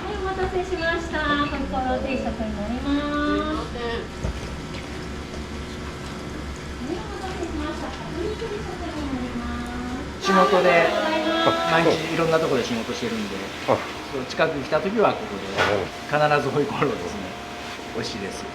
S18: お待たせしました。コンコロ定食になります。
S17: 仕事で毎日いろんなところで仕事してるんで、近くに来た時はここで必ずホイコーローですね。美味しいです。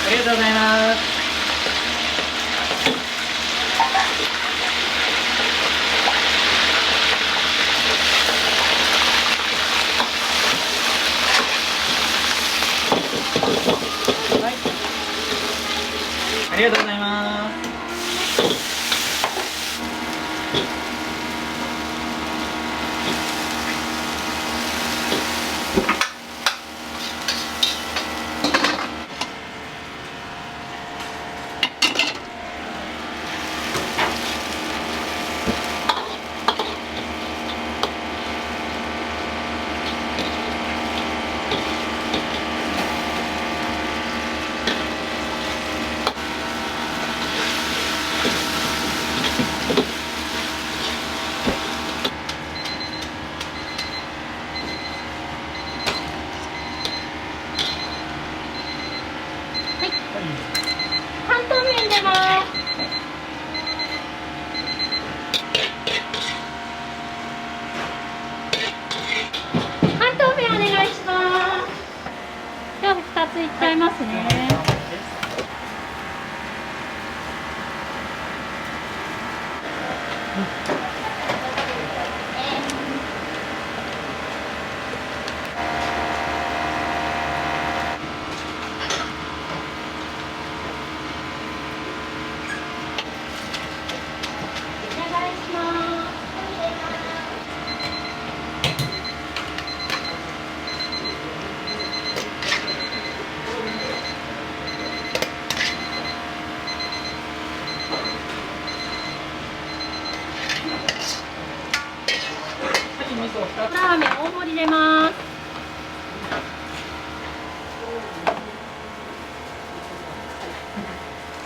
S17: ありがとうございます。はい。ありがとうございます。
S18: 半透明出ます。半透明お願いします。じゃあ2ついっちゃいますね。お願いします。ラーメン大盛り出ます。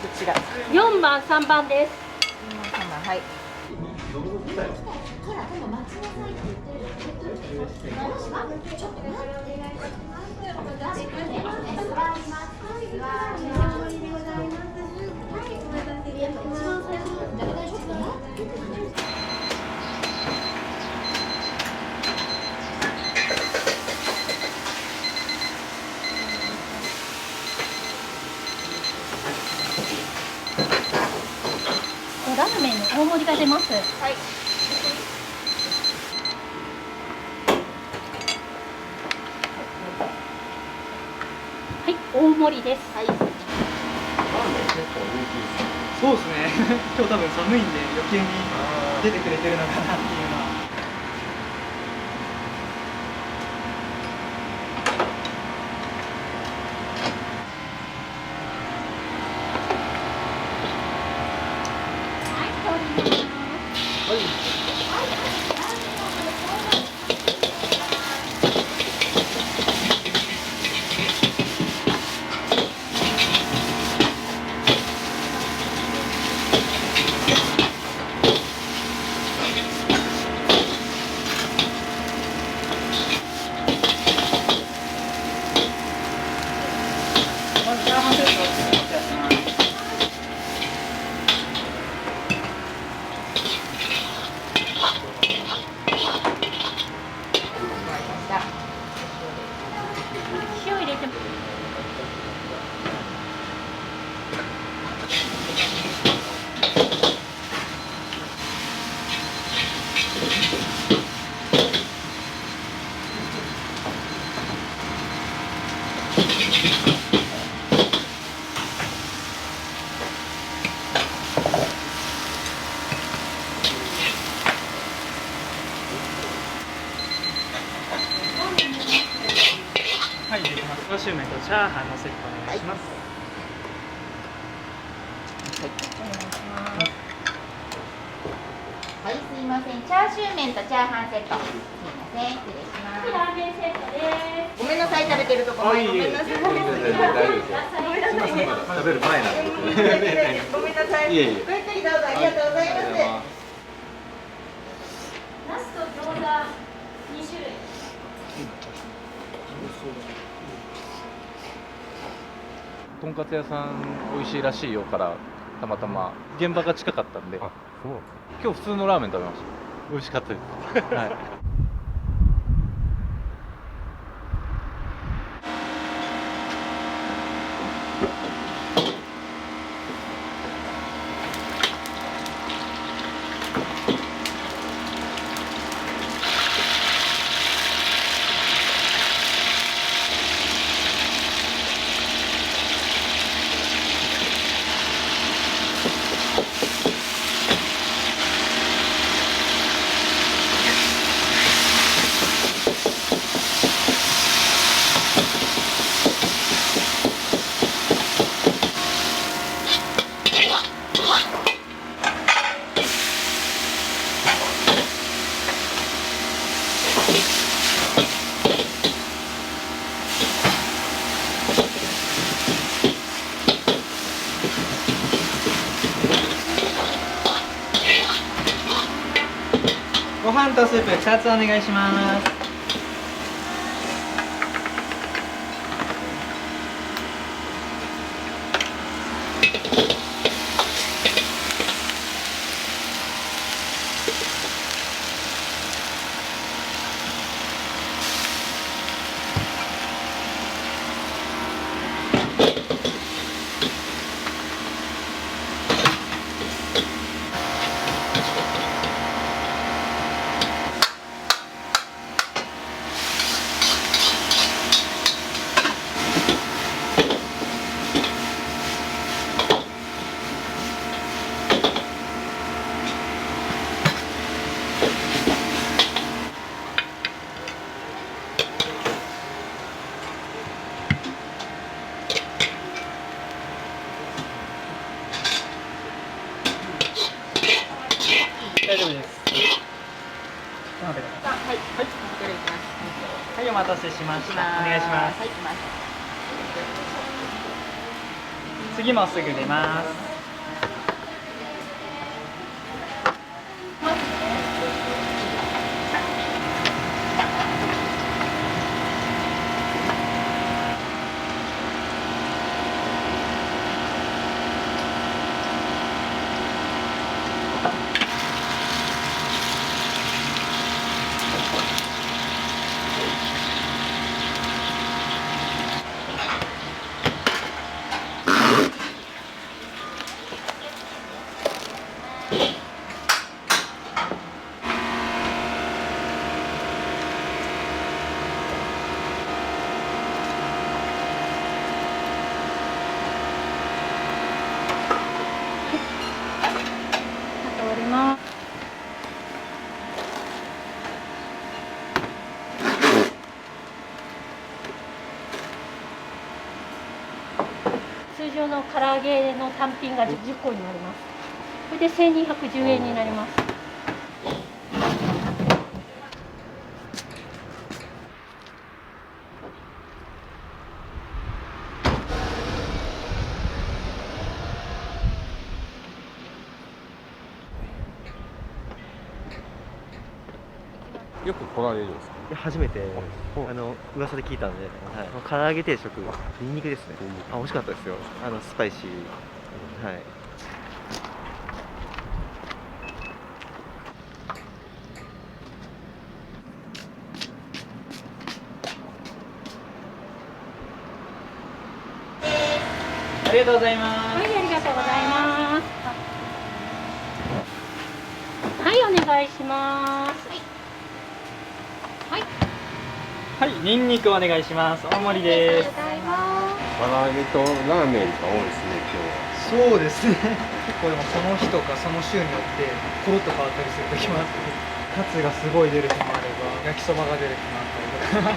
S18: こちら4番3番です。4番3番、はい。ラーメンの大盛りが出ます。はい。はい、大盛りです。はい。
S17: そうですね。今日多分寒いんで余計に出てくれてるのかなっていうのは。塩入れて。はい、できます。チャーシュー麺とチャーハンのセットお願いします。
S5: はい、すいません。チャーシュー麺とチャーハンセット。すいません、失礼します。ラーメンセットです。ごめんなさい、食べてるところ。ごめんなさい。ごめんなさい。
S7: 食べる前なんで。
S5: ごめんなさい。
S7: いえいえ。
S5: ごゆっくりどうぞ、ありがとうございます。ナスと餃子2種類。
S20: とんかつ屋さん美味しいらしいよからたまたま現場が近かったんで、今日普通のラーメン食べました。美味しかったです。はい。
S17: ご飯とスープ2つお願いします。大丈夫です。待ってください。はい、はい、はい、お待たせしました。お願いします。
S5: はい、来ました。
S17: 次もすぐ出ます。
S18: 通常の唐揚げの単品が10個になります。これで1210円になります。
S20: よく来られるんですか？
S7: 初めて噂で聞いたんで、はい、唐揚げ定食、ニンニクですね。美味しかったですよ。スパイシー。はい。
S17: ありがとうございます。
S18: はい、ありがとうございます。はい、お願いします。はい。
S17: はい、ニンニクお願いします。大盛りです。
S18: ありがとうございます。
S10: 唐揚げとラーメンが多いですね、今日は。
S17: そうですね結構でもその日とかその週によってコロッと変わったりする時もあって、カツがすごい出る日もあれば焼きそばが出る日もあったりとか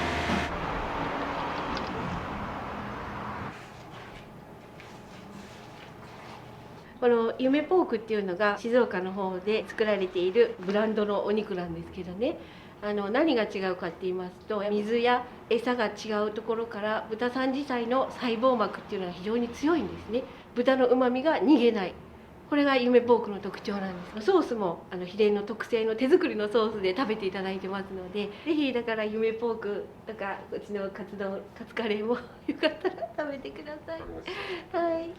S19: この夢ポークっていうのが静岡の方で作られているブランドのお肉なんですけどね、何が違うかって言いますと、水や餌が違うところから豚さん自体の細胞膜っていうのが非常に強いんですね。豚のうまみが逃げない、これが夢ポークの特徴なんです。ソースも秘伝の特製の手作りのソースで食べていただいてますので、ぜひだから夢ポークとかうちのカツカレーもよかったら食べてください。はい。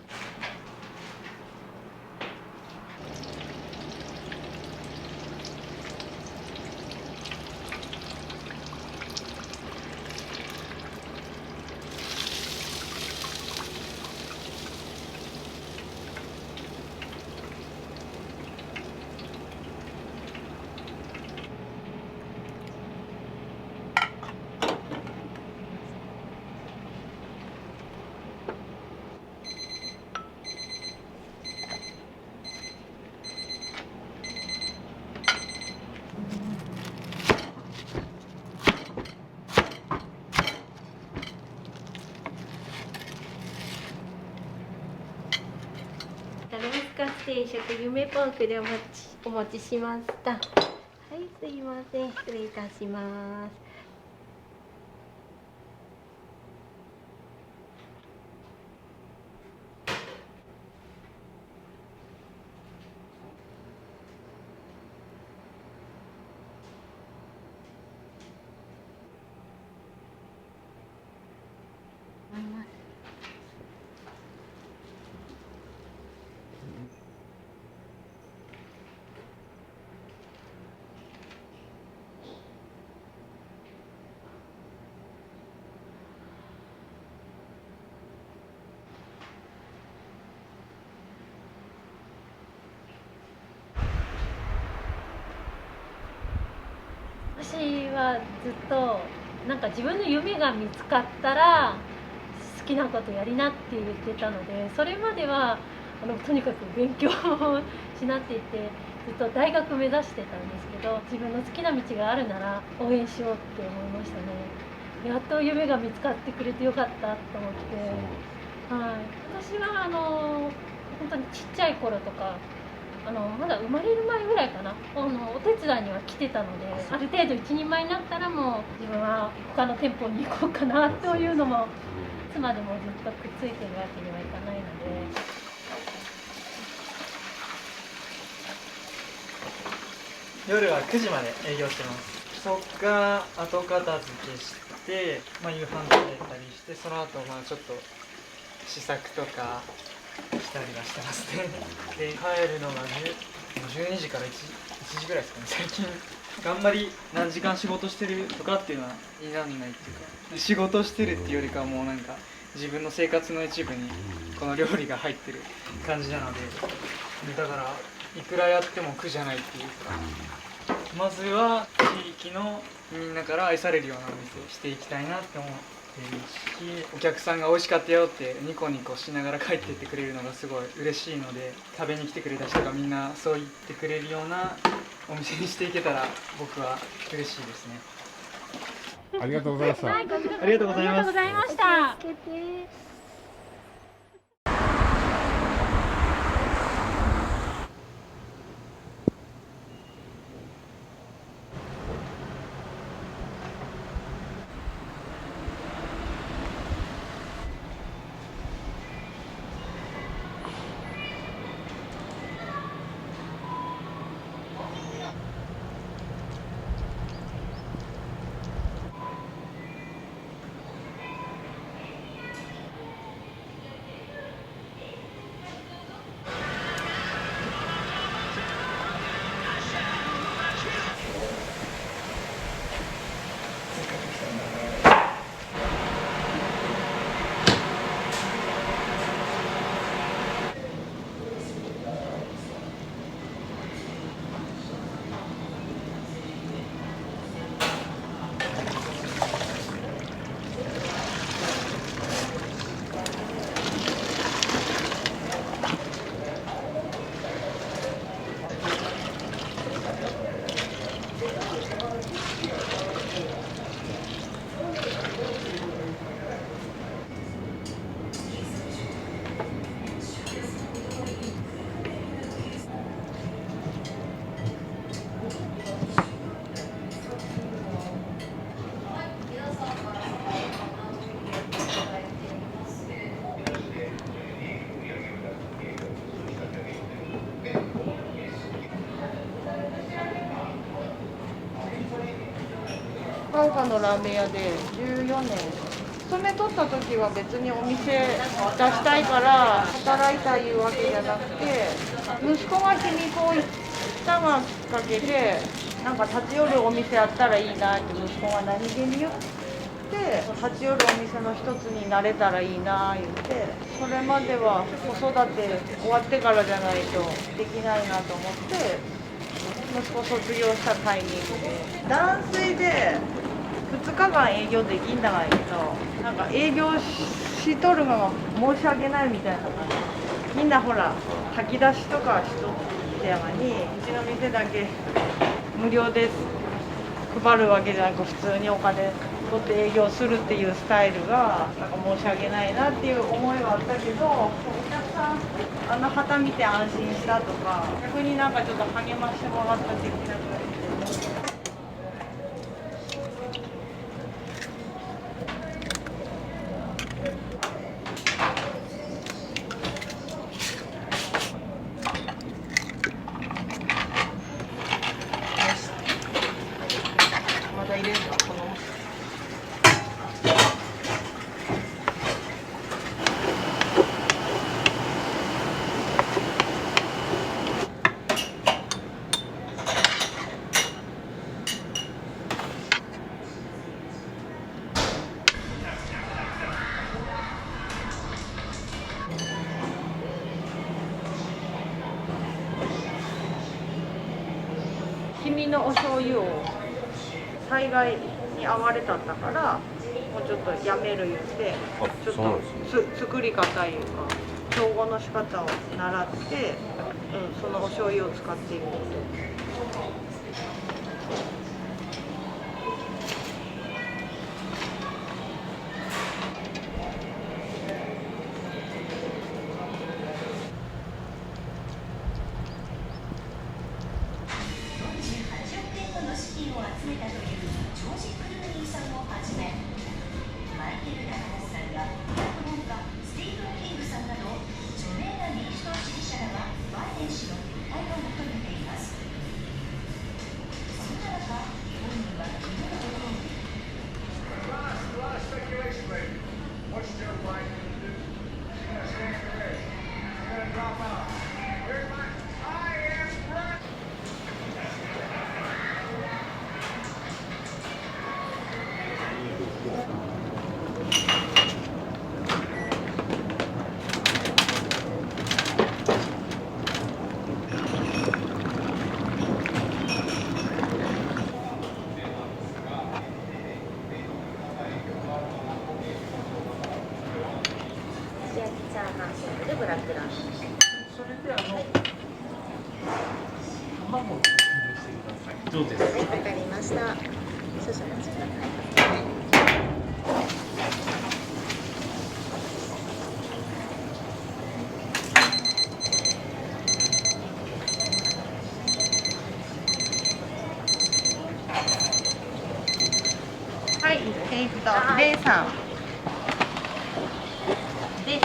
S19: ロースカツ定食夢ポークでお持ちしました。はい、すいません、失礼いたします。
S18: 私はずっとなんか自分の夢が見つかったら好きなことやりなって言ってたので、それまではとにかく勉強をしなっていてずっと大学目指してたんですけど、自分の好きな道があるなら応援しようって思いましたね。やっと夢が見つかってくれてよかったと思って、はい、私は本当にちっちゃい頃とかまだ生まれる前ぐらいかな、お手伝いには来てたので、ある程度一人前になったらもう自分は他の店舗に行こうかなというのも、妻でもずっとくっついてるわけにはいかないので。
S17: 夜は9時まで営業してます。そっから後片付けして、夕飯食べたりして、その後ちょっと試作とかしたりはしてますね。で、帰るのが12時から1時ぐらいですかね。最近あんまり何時間仕事してるとかっていうのはになんないっていうか、仕事してるっていうよりかはもうなんか自分の生活の一部にこの料理が入ってる感じなので、だからいくらやっても苦じゃないっていうか、まずは地域のみんなから愛されるようなお店をしていきたいなって思っているし、お客さんが美味しかったよってニコニコしながら帰っていってくれるのがすごい嬉しいので、食べに来てくれた人がみんなそう言ってくれるようなお店にしていけたら僕は嬉しいですね。
S13: ありがとうございました。
S18: ありがとうございました。
S8: 母のラーメン屋で14年勤めとった時は別にお店出したいから働いたいうわけじゃなくて、息子が卑弥呼行ったがきっかけでなんか立ち寄るお店あったらいいなって息子が何気に言って、立ち寄るお店の一つになれたらいいな言って、それまでは子育て終わってからじゃないとできないなと思って、息子卒業したタイミングで断水で2日間営業できんだがいいと、なんか営業しとるのが申し訳ないみたいな感じ。みんなほら炊き出しとかしとってやがに、うちの店だけ無料で配るわけじゃなく普通にお金取って営業するっていうスタイルがなんか申し訳ないなっていう思いはあったけど、お客さんあの旗見て安心したとか、逆になんかちょっと励ましてもらった的な感じで。まだ入れるのこの君のお醤油を災害に遭われたんだからもうちょっとやめる言ってちょっと作り方いうか調合の仕方を習って、そのお醤油を使っている。でブラックランチ。それで卵を入れしてください。上手です。はい、わかりました。少々お待ちください。はい、レイさん。で。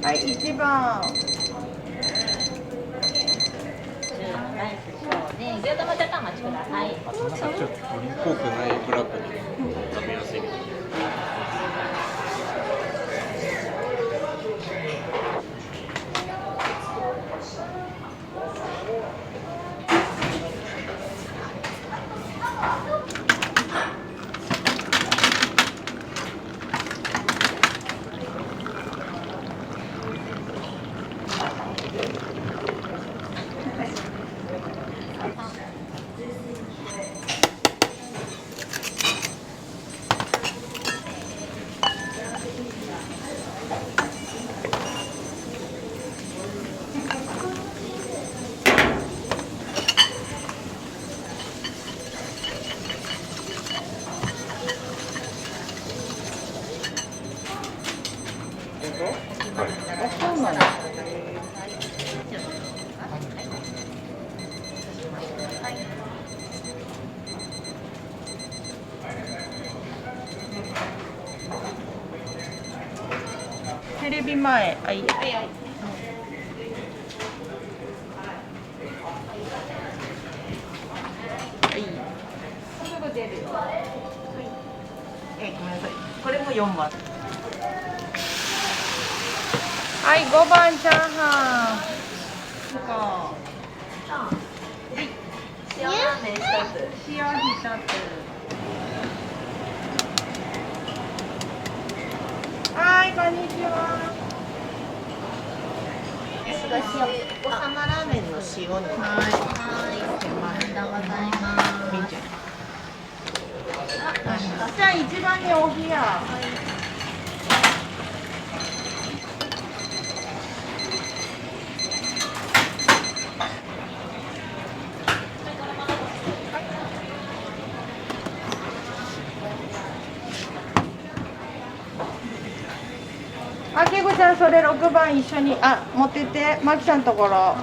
S8: はい、1番。牛玉ちょっとお待ちください。
S20: あとなんかちょっと濃くないブラックで食べやすい。
S8: テレビ前、はい。すぐ出るよ。ごめんなさい。これも4番。はい、5番チャーハン。塩ラーメン1つ。塩1つ。はい、こんにちは。
S5: おさまラーメンの塩に。はい。ありがとうございます。
S8: じゃあ一番にお冷や。あけこちゃん、それ6番一緒に持ってってまきちゃんのところ。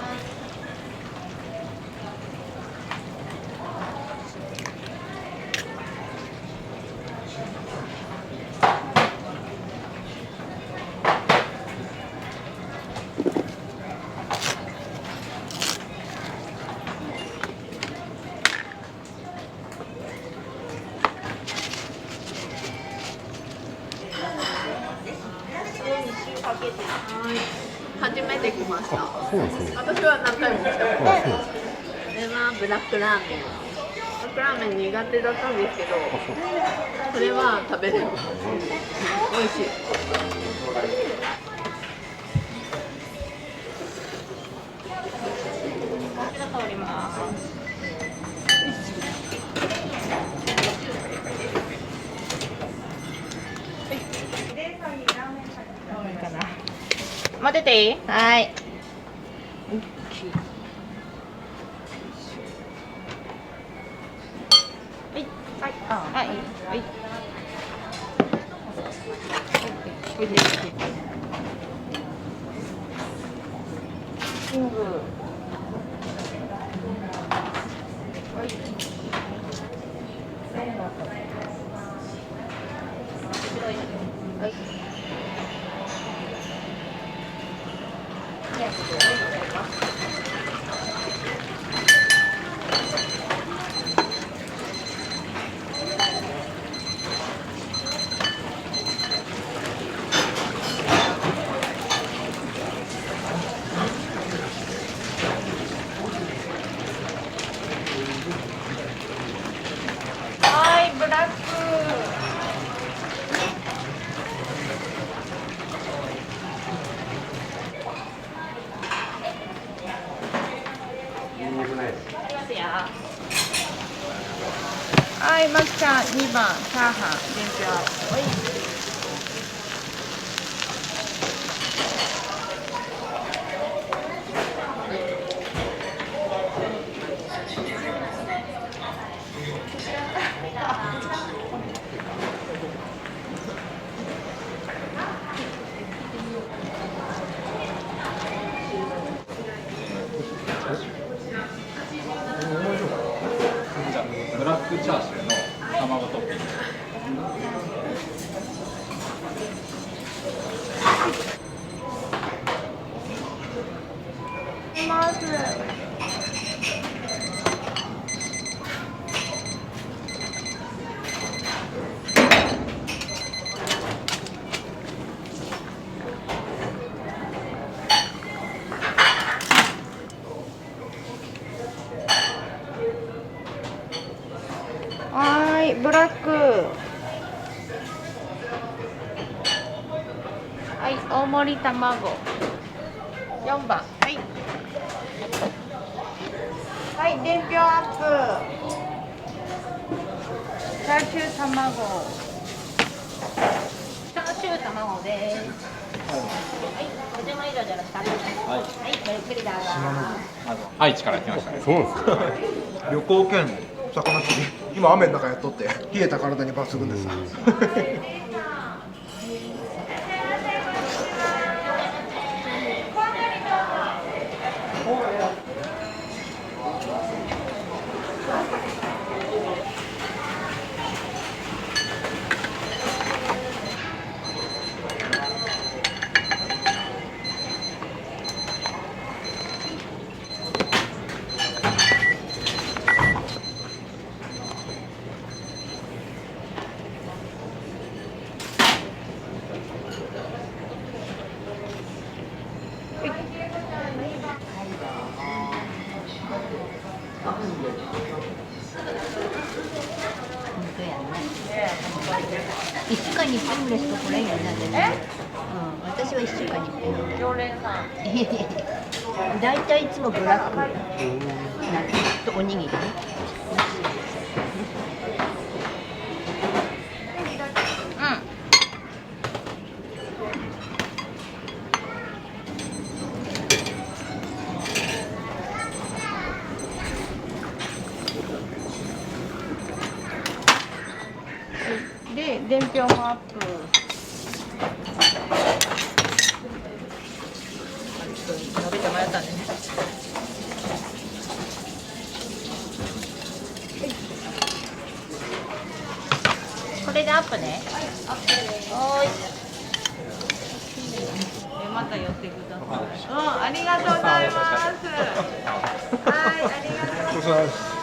S5: 初めて来ました。
S6: そうなんですね。
S5: 私は何回も来たことある。これはブラックラーメン。ブラックラーメン苦手だったんですけど、これは食べれる。美味しい。香ります。
S8: 待ってていい？はい。はい。はい。はい。キング。はい。はい、ブラック。はい、まきちゃん2番チャーハン天ぷら。はい。
S20: じゃあブラックチャーシューの卵トッピング。
S8: はい、大盛り卵。4番。はい。はい、伝票アップ。チャーシュー卵。
S5: チャーシュー卵です。はい、お邪魔以上じゃらした。はい、ゆっくりどうぞ。
S11: 愛知から来ましたね。
S9: そうなんですよ。旅行兼魚釣り。今雨の中やっとって冷えた体に抜群です。
S5: 1週間に1回ぐらいしか来ないよね。私は1週間に1回。
S8: 常連さん。
S5: 大体いつもブラック。とおにぎり。
S8: で、伝票もアップ。
S5: 食べてもらったね。これでアップね。アップです。はーい。
S8: また寄ってください。ありがとうございます。はい、ありがとうございます。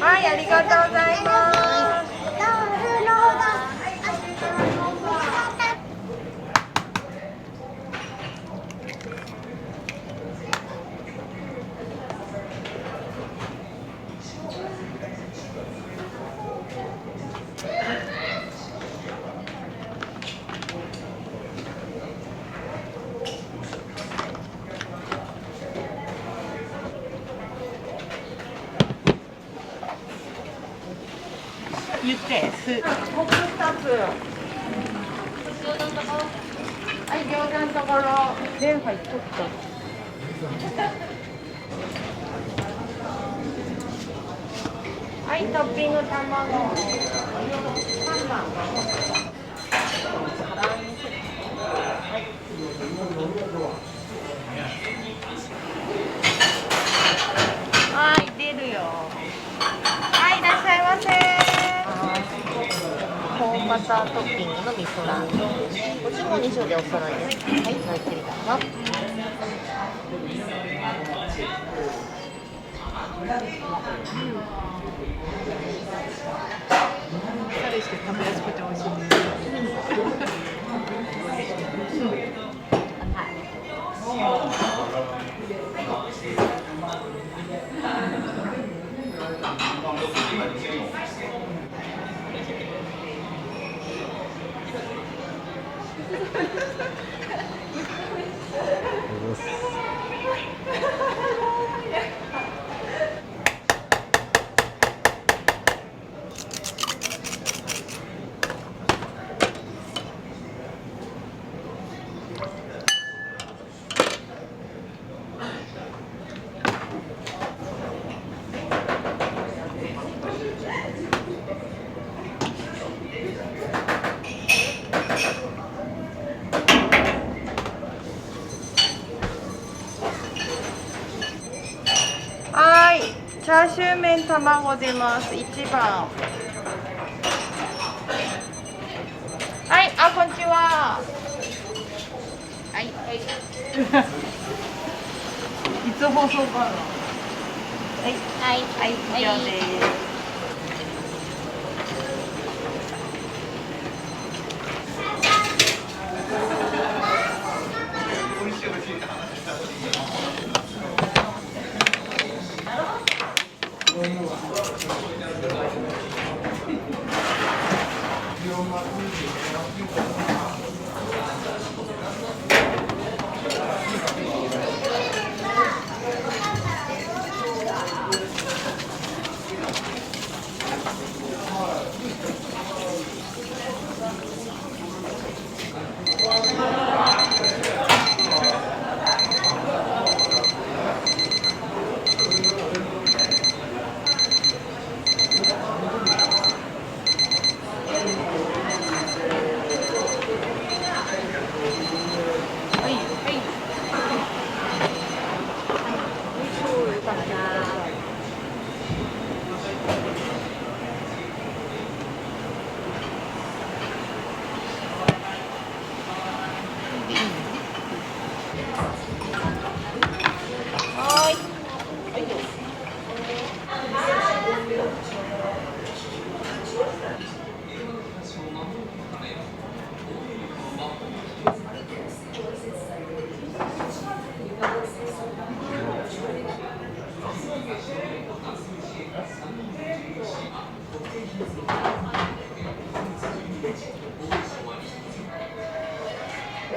S8: はい、ありがとうございます。言って、コップ2つ。はい、餃子のところ、全入っとった。はい、トッピング卵。3番。はい、出るよ。はい、いらっしゃいませ。
S5: コーンバタートッピングの味噌ラーメン。ご注文2種でお揃いです。はい、ごゆっくりどうぞ。
S8: されして食べやすくて美味しいです。はい、チャーシュー麺卵出ます。1番。はい、あ、こんにちは。つ放送かな。
S5: はい
S8: はい、以上です。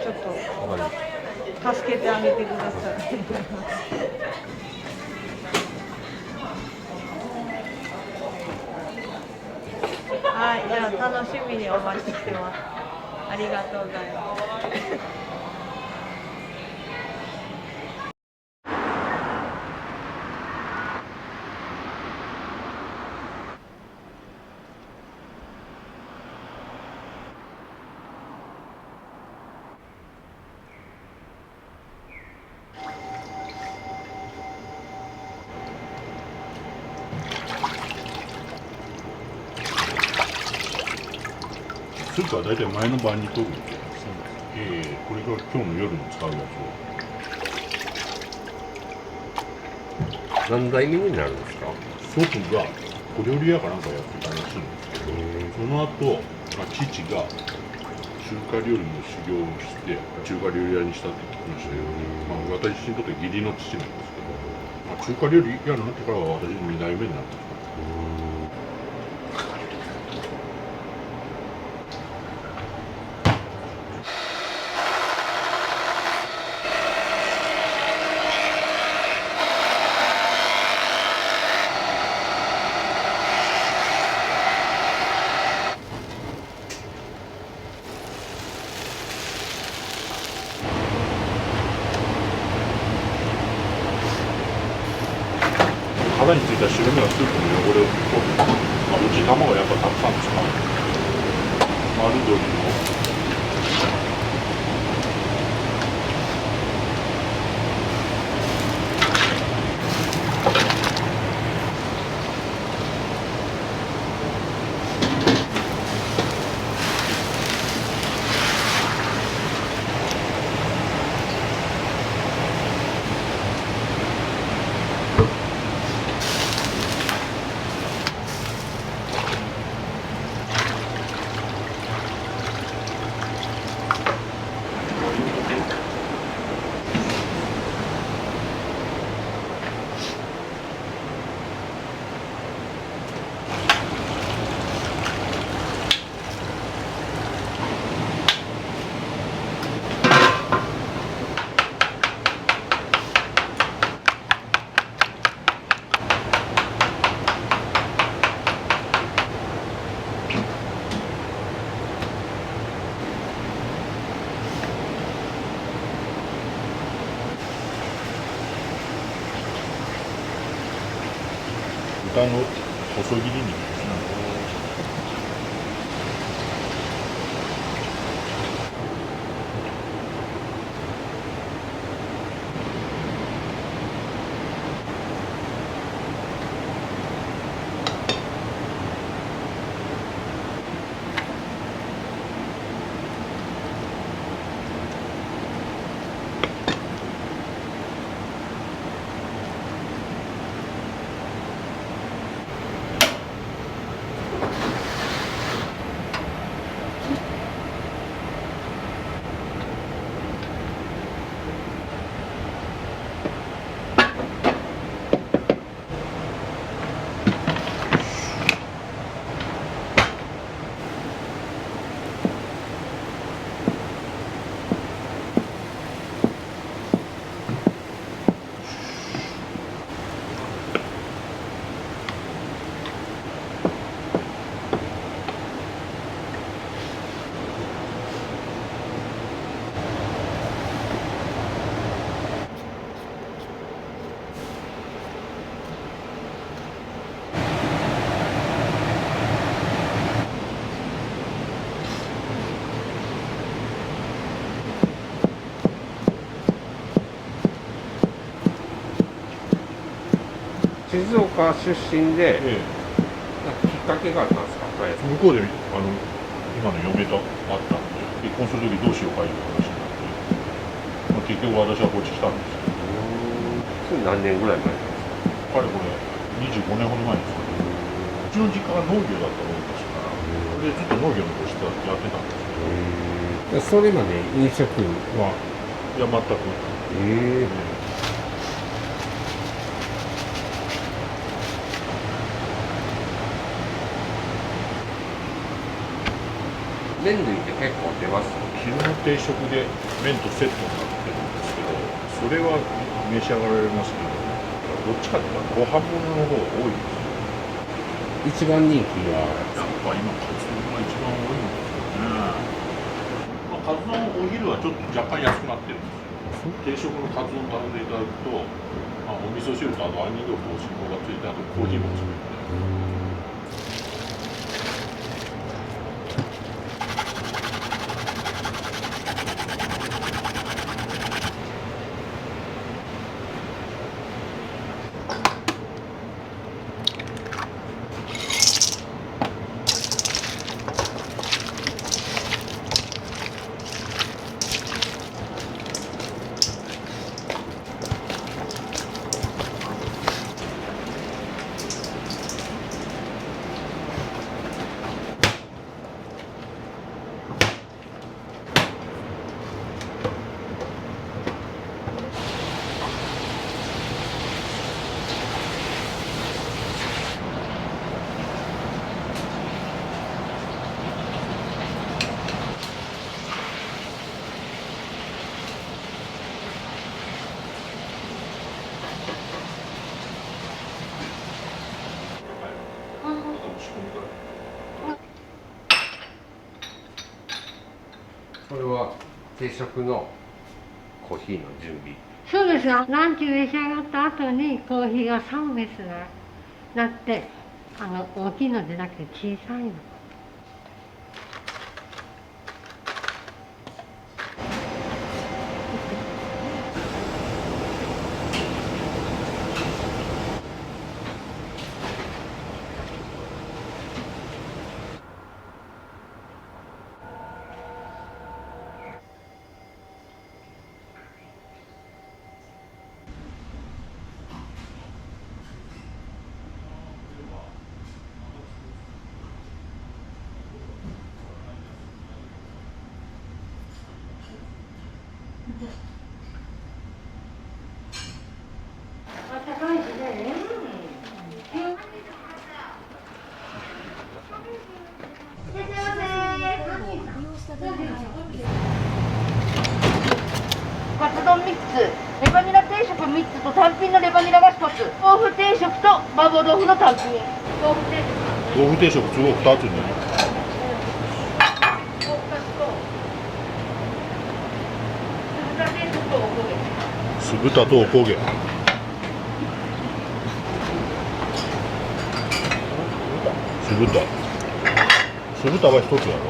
S8: ちょっと助けてあげてください。はい、じゃあ楽しみにお待ちしてます。ありがとうございます。
S11: スープは大体前の晩に取るんで、これが今日の夜に使うやつを。
S10: 何代目になるんですか？
S11: 祖父が小料理屋かなんかやってたらしいんですけど、その後、父が中華料理の修行をして中華料理屋にしたって聞きましたよ。私にとって義理の父なんですけど、中華料理屋になってからは私の2代目になったんです。肌についた白身はスープの汚れを取る。うち卵やっぱたくさん使う。丸鶏の豚の細切り肉ですね。
S10: 静岡出身で、なんかきっかけがあったんですか？
S11: 向こうで今の嫁と会ったんで、結婚する時どうしようかいう話になって、まあ、結局私はこっち来たんですよ。
S10: それ何年ぐらい前ですか？
S11: かれこれ25年ほど前ですけど、うちの実家が農業だったもんですから、でずっと農業のことやってたんです
S10: それまで飲食は？
S11: いや、全く。
S10: 麺類って結構出ます？
S11: 昼の定食で麺とセットになってるんですけど、それは召し上がられますけど、どっちかっていうとご飯物の方が多いですよ。
S10: 一番人気は？
S11: やっぱ今カツ丼が一番多いんですよね。まあ、カツ丼お昼はちょっと若干安くなってるんですよ。定食のカツ丼頼んでいただくと、まあ、お味噌汁とあと杏仁豆腐とお汁粉がついて、あとコーヒーもついて。
S10: これは定食のコーヒーの準備？
S21: そうですが、ランチ召し上がった後にコーヒーがサービスがなって、大きいのじゃなくて小さいの。
S8: カツ丼3つ、レバニラ定食3つと単品のレバニラが1つ、豆腐定食と麻婆豆腐の単品。
S11: 豆腐定食すごい2つになります。酢豚とおこげ。酢豚は1つやろ。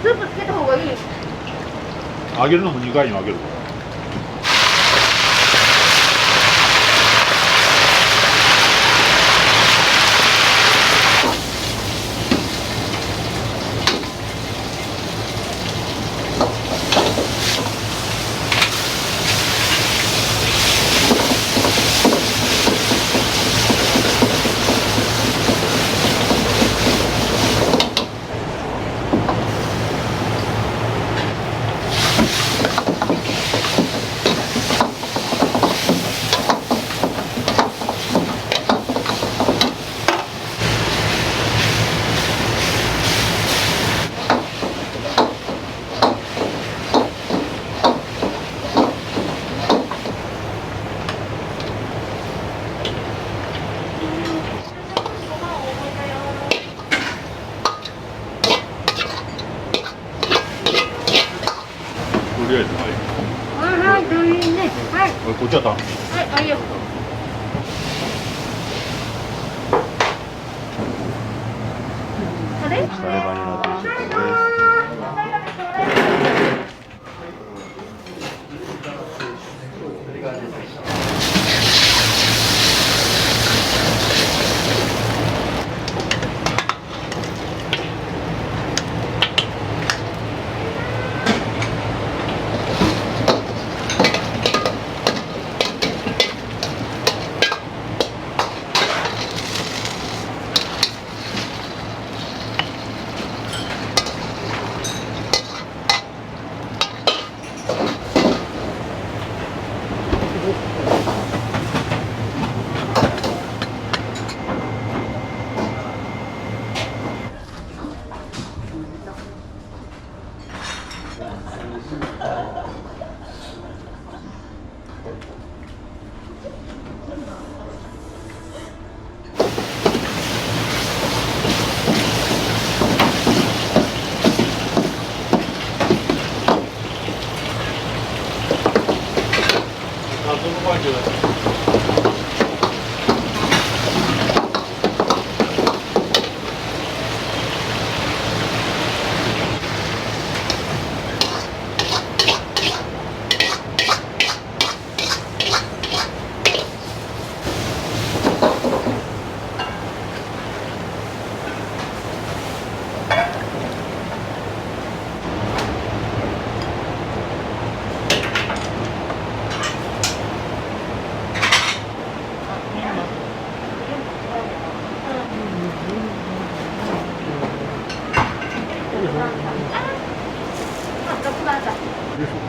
S19: スープつけた方がいい。
S11: 揚げるのも2回に揚げる。とりあえず
S21: はい、どういうね。はい。
S11: こっちはた
S21: はい、ありがとう。
S19: あれ？
S7: レバニラ定食です。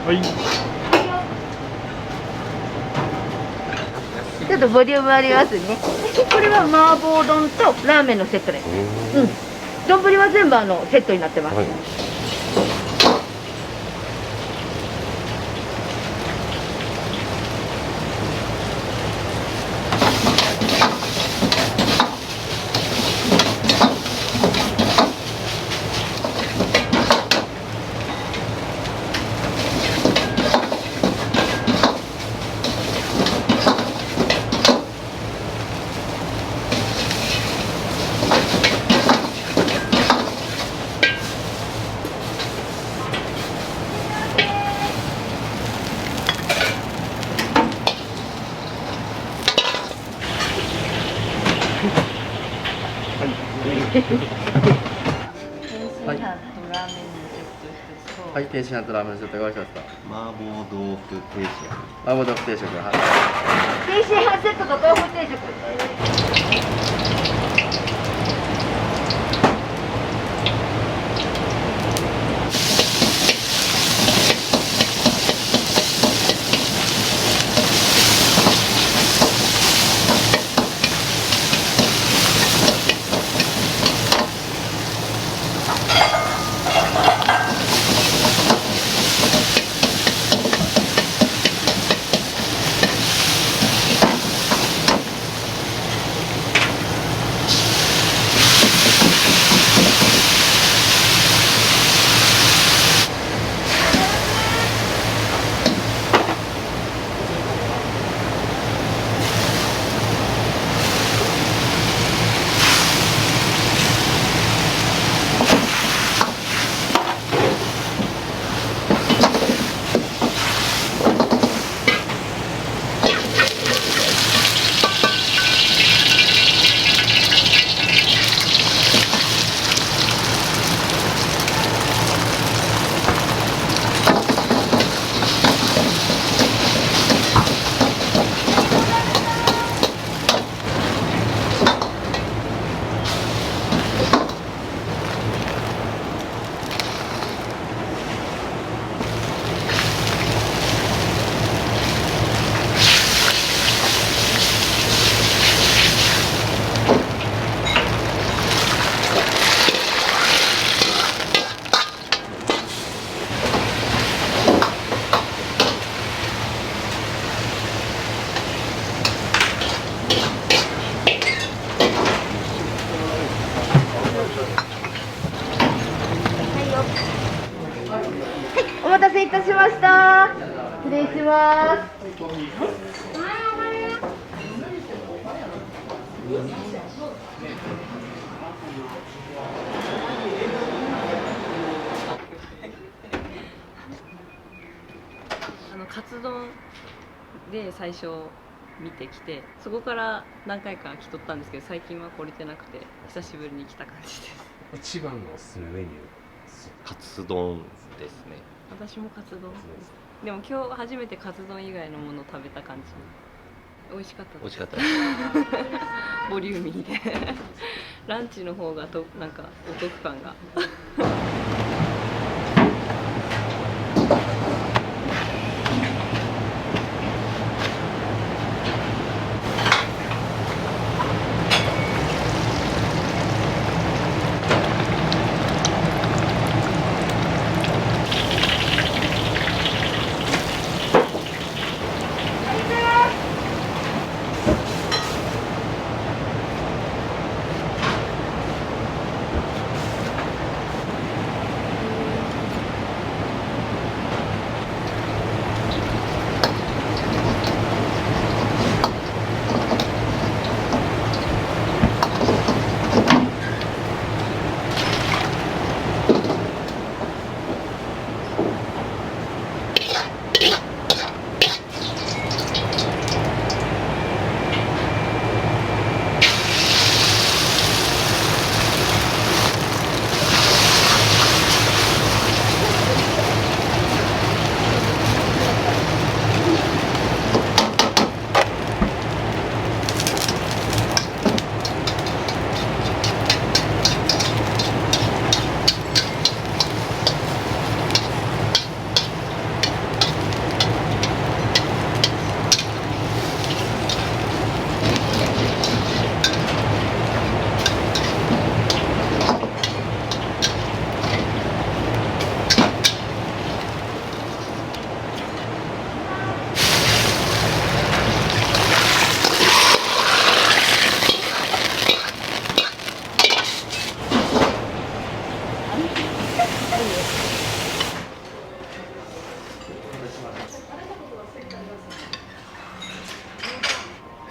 S11: はい。
S19: ちょっとボリュームありますね。これは麻婆丼とラーメンのセットです。うん。丼は全部セットになってます。
S7: はい、天津飯とラーメンセットご用意しました。麻婆豆腐定食。麻婆豆腐定食、はい。
S19: 天津飯セットと豆腐定食。待たせいたしました。失礼します。
S4: カツ丼で最初見てきて、そこから何回か来とったんですけど、最近は来れてなくて久しぶりに来た感じです。
S22: 一番のおすすめメニュー、カツ丼ですね。
S4: 私もカツ丼でも今日初めてカツ丼以外のものを食べた感じ。美味しかったです。美味しかったですボリューミーでランチの方がなんかお得感が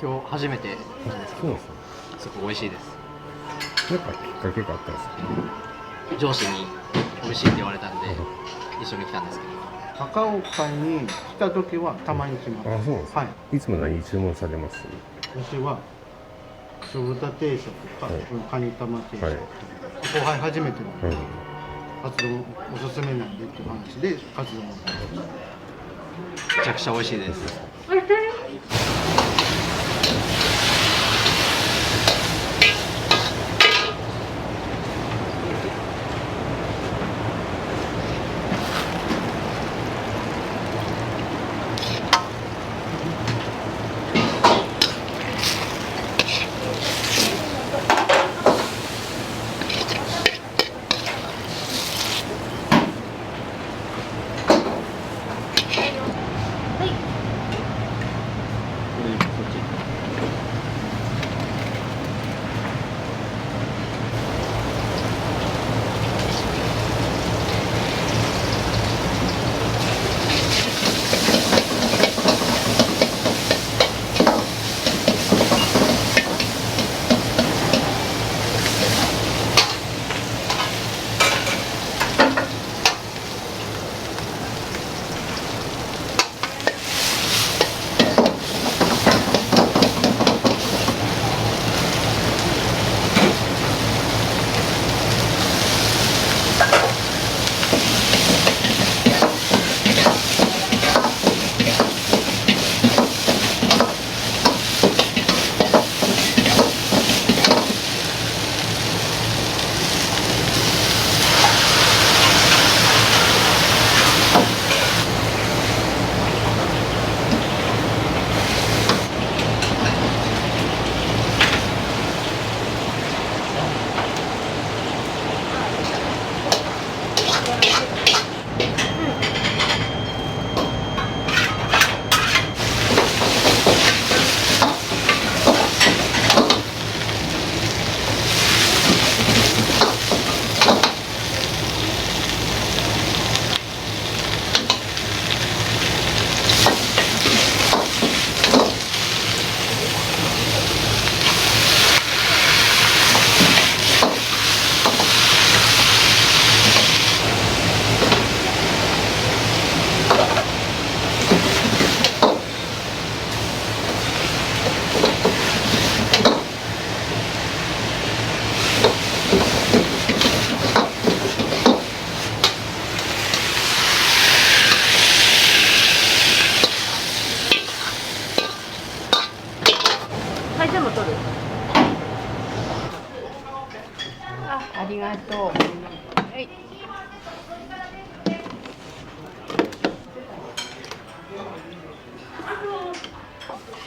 S17: 今日初めてなんですけど、すごく美味しいです。
S10: なんかきっかけがあったんですか？
S17: 上司に美味しいって言われたんで一緒に来たんですけど。
S12: 高岡に来た時はたまに来ます。
S10: あ、そうなんですか。はい。いつも何注文されます？
S12: 私は酢豚定食か、カニ玉定食、後輩初めてなんで、カツ丼おすすめなんでっていう話でカツ丼を食べました。
S17: めちゃくちゃ美味しいです。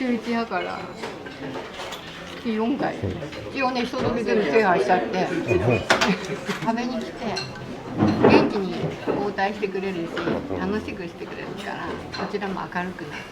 S5: 週1やから月4回一応ね一時全部制覇しちゃって食べに来て元気に応対してくれるし楽しくしてくれるからこちらも明るくなる。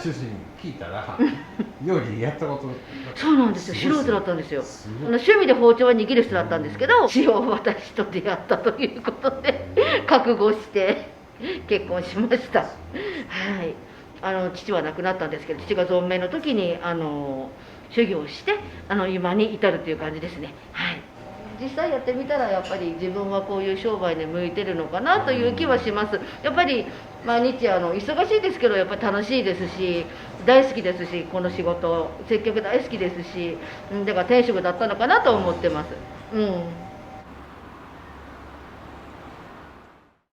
S10: 主人聞いたら料理やったこと
S1: そうなんですよ、素人だったんですよ。趣味で包丁は握る人だったんですけど、塩を私と出会ったということで覚悟して結婚しました。はい。父は亡くなったんですけど、父が存命の時に修行して今に至るという感じですね。はい。実際やってみたらやっぱり自分はこういう商売に向いてるのかなという気はします。やっぱり毎日忙しいですけどやっぱり楽しいですし大好きですし、この仕事接客大好きですし、だから天職だったのかなと思ってます。うん。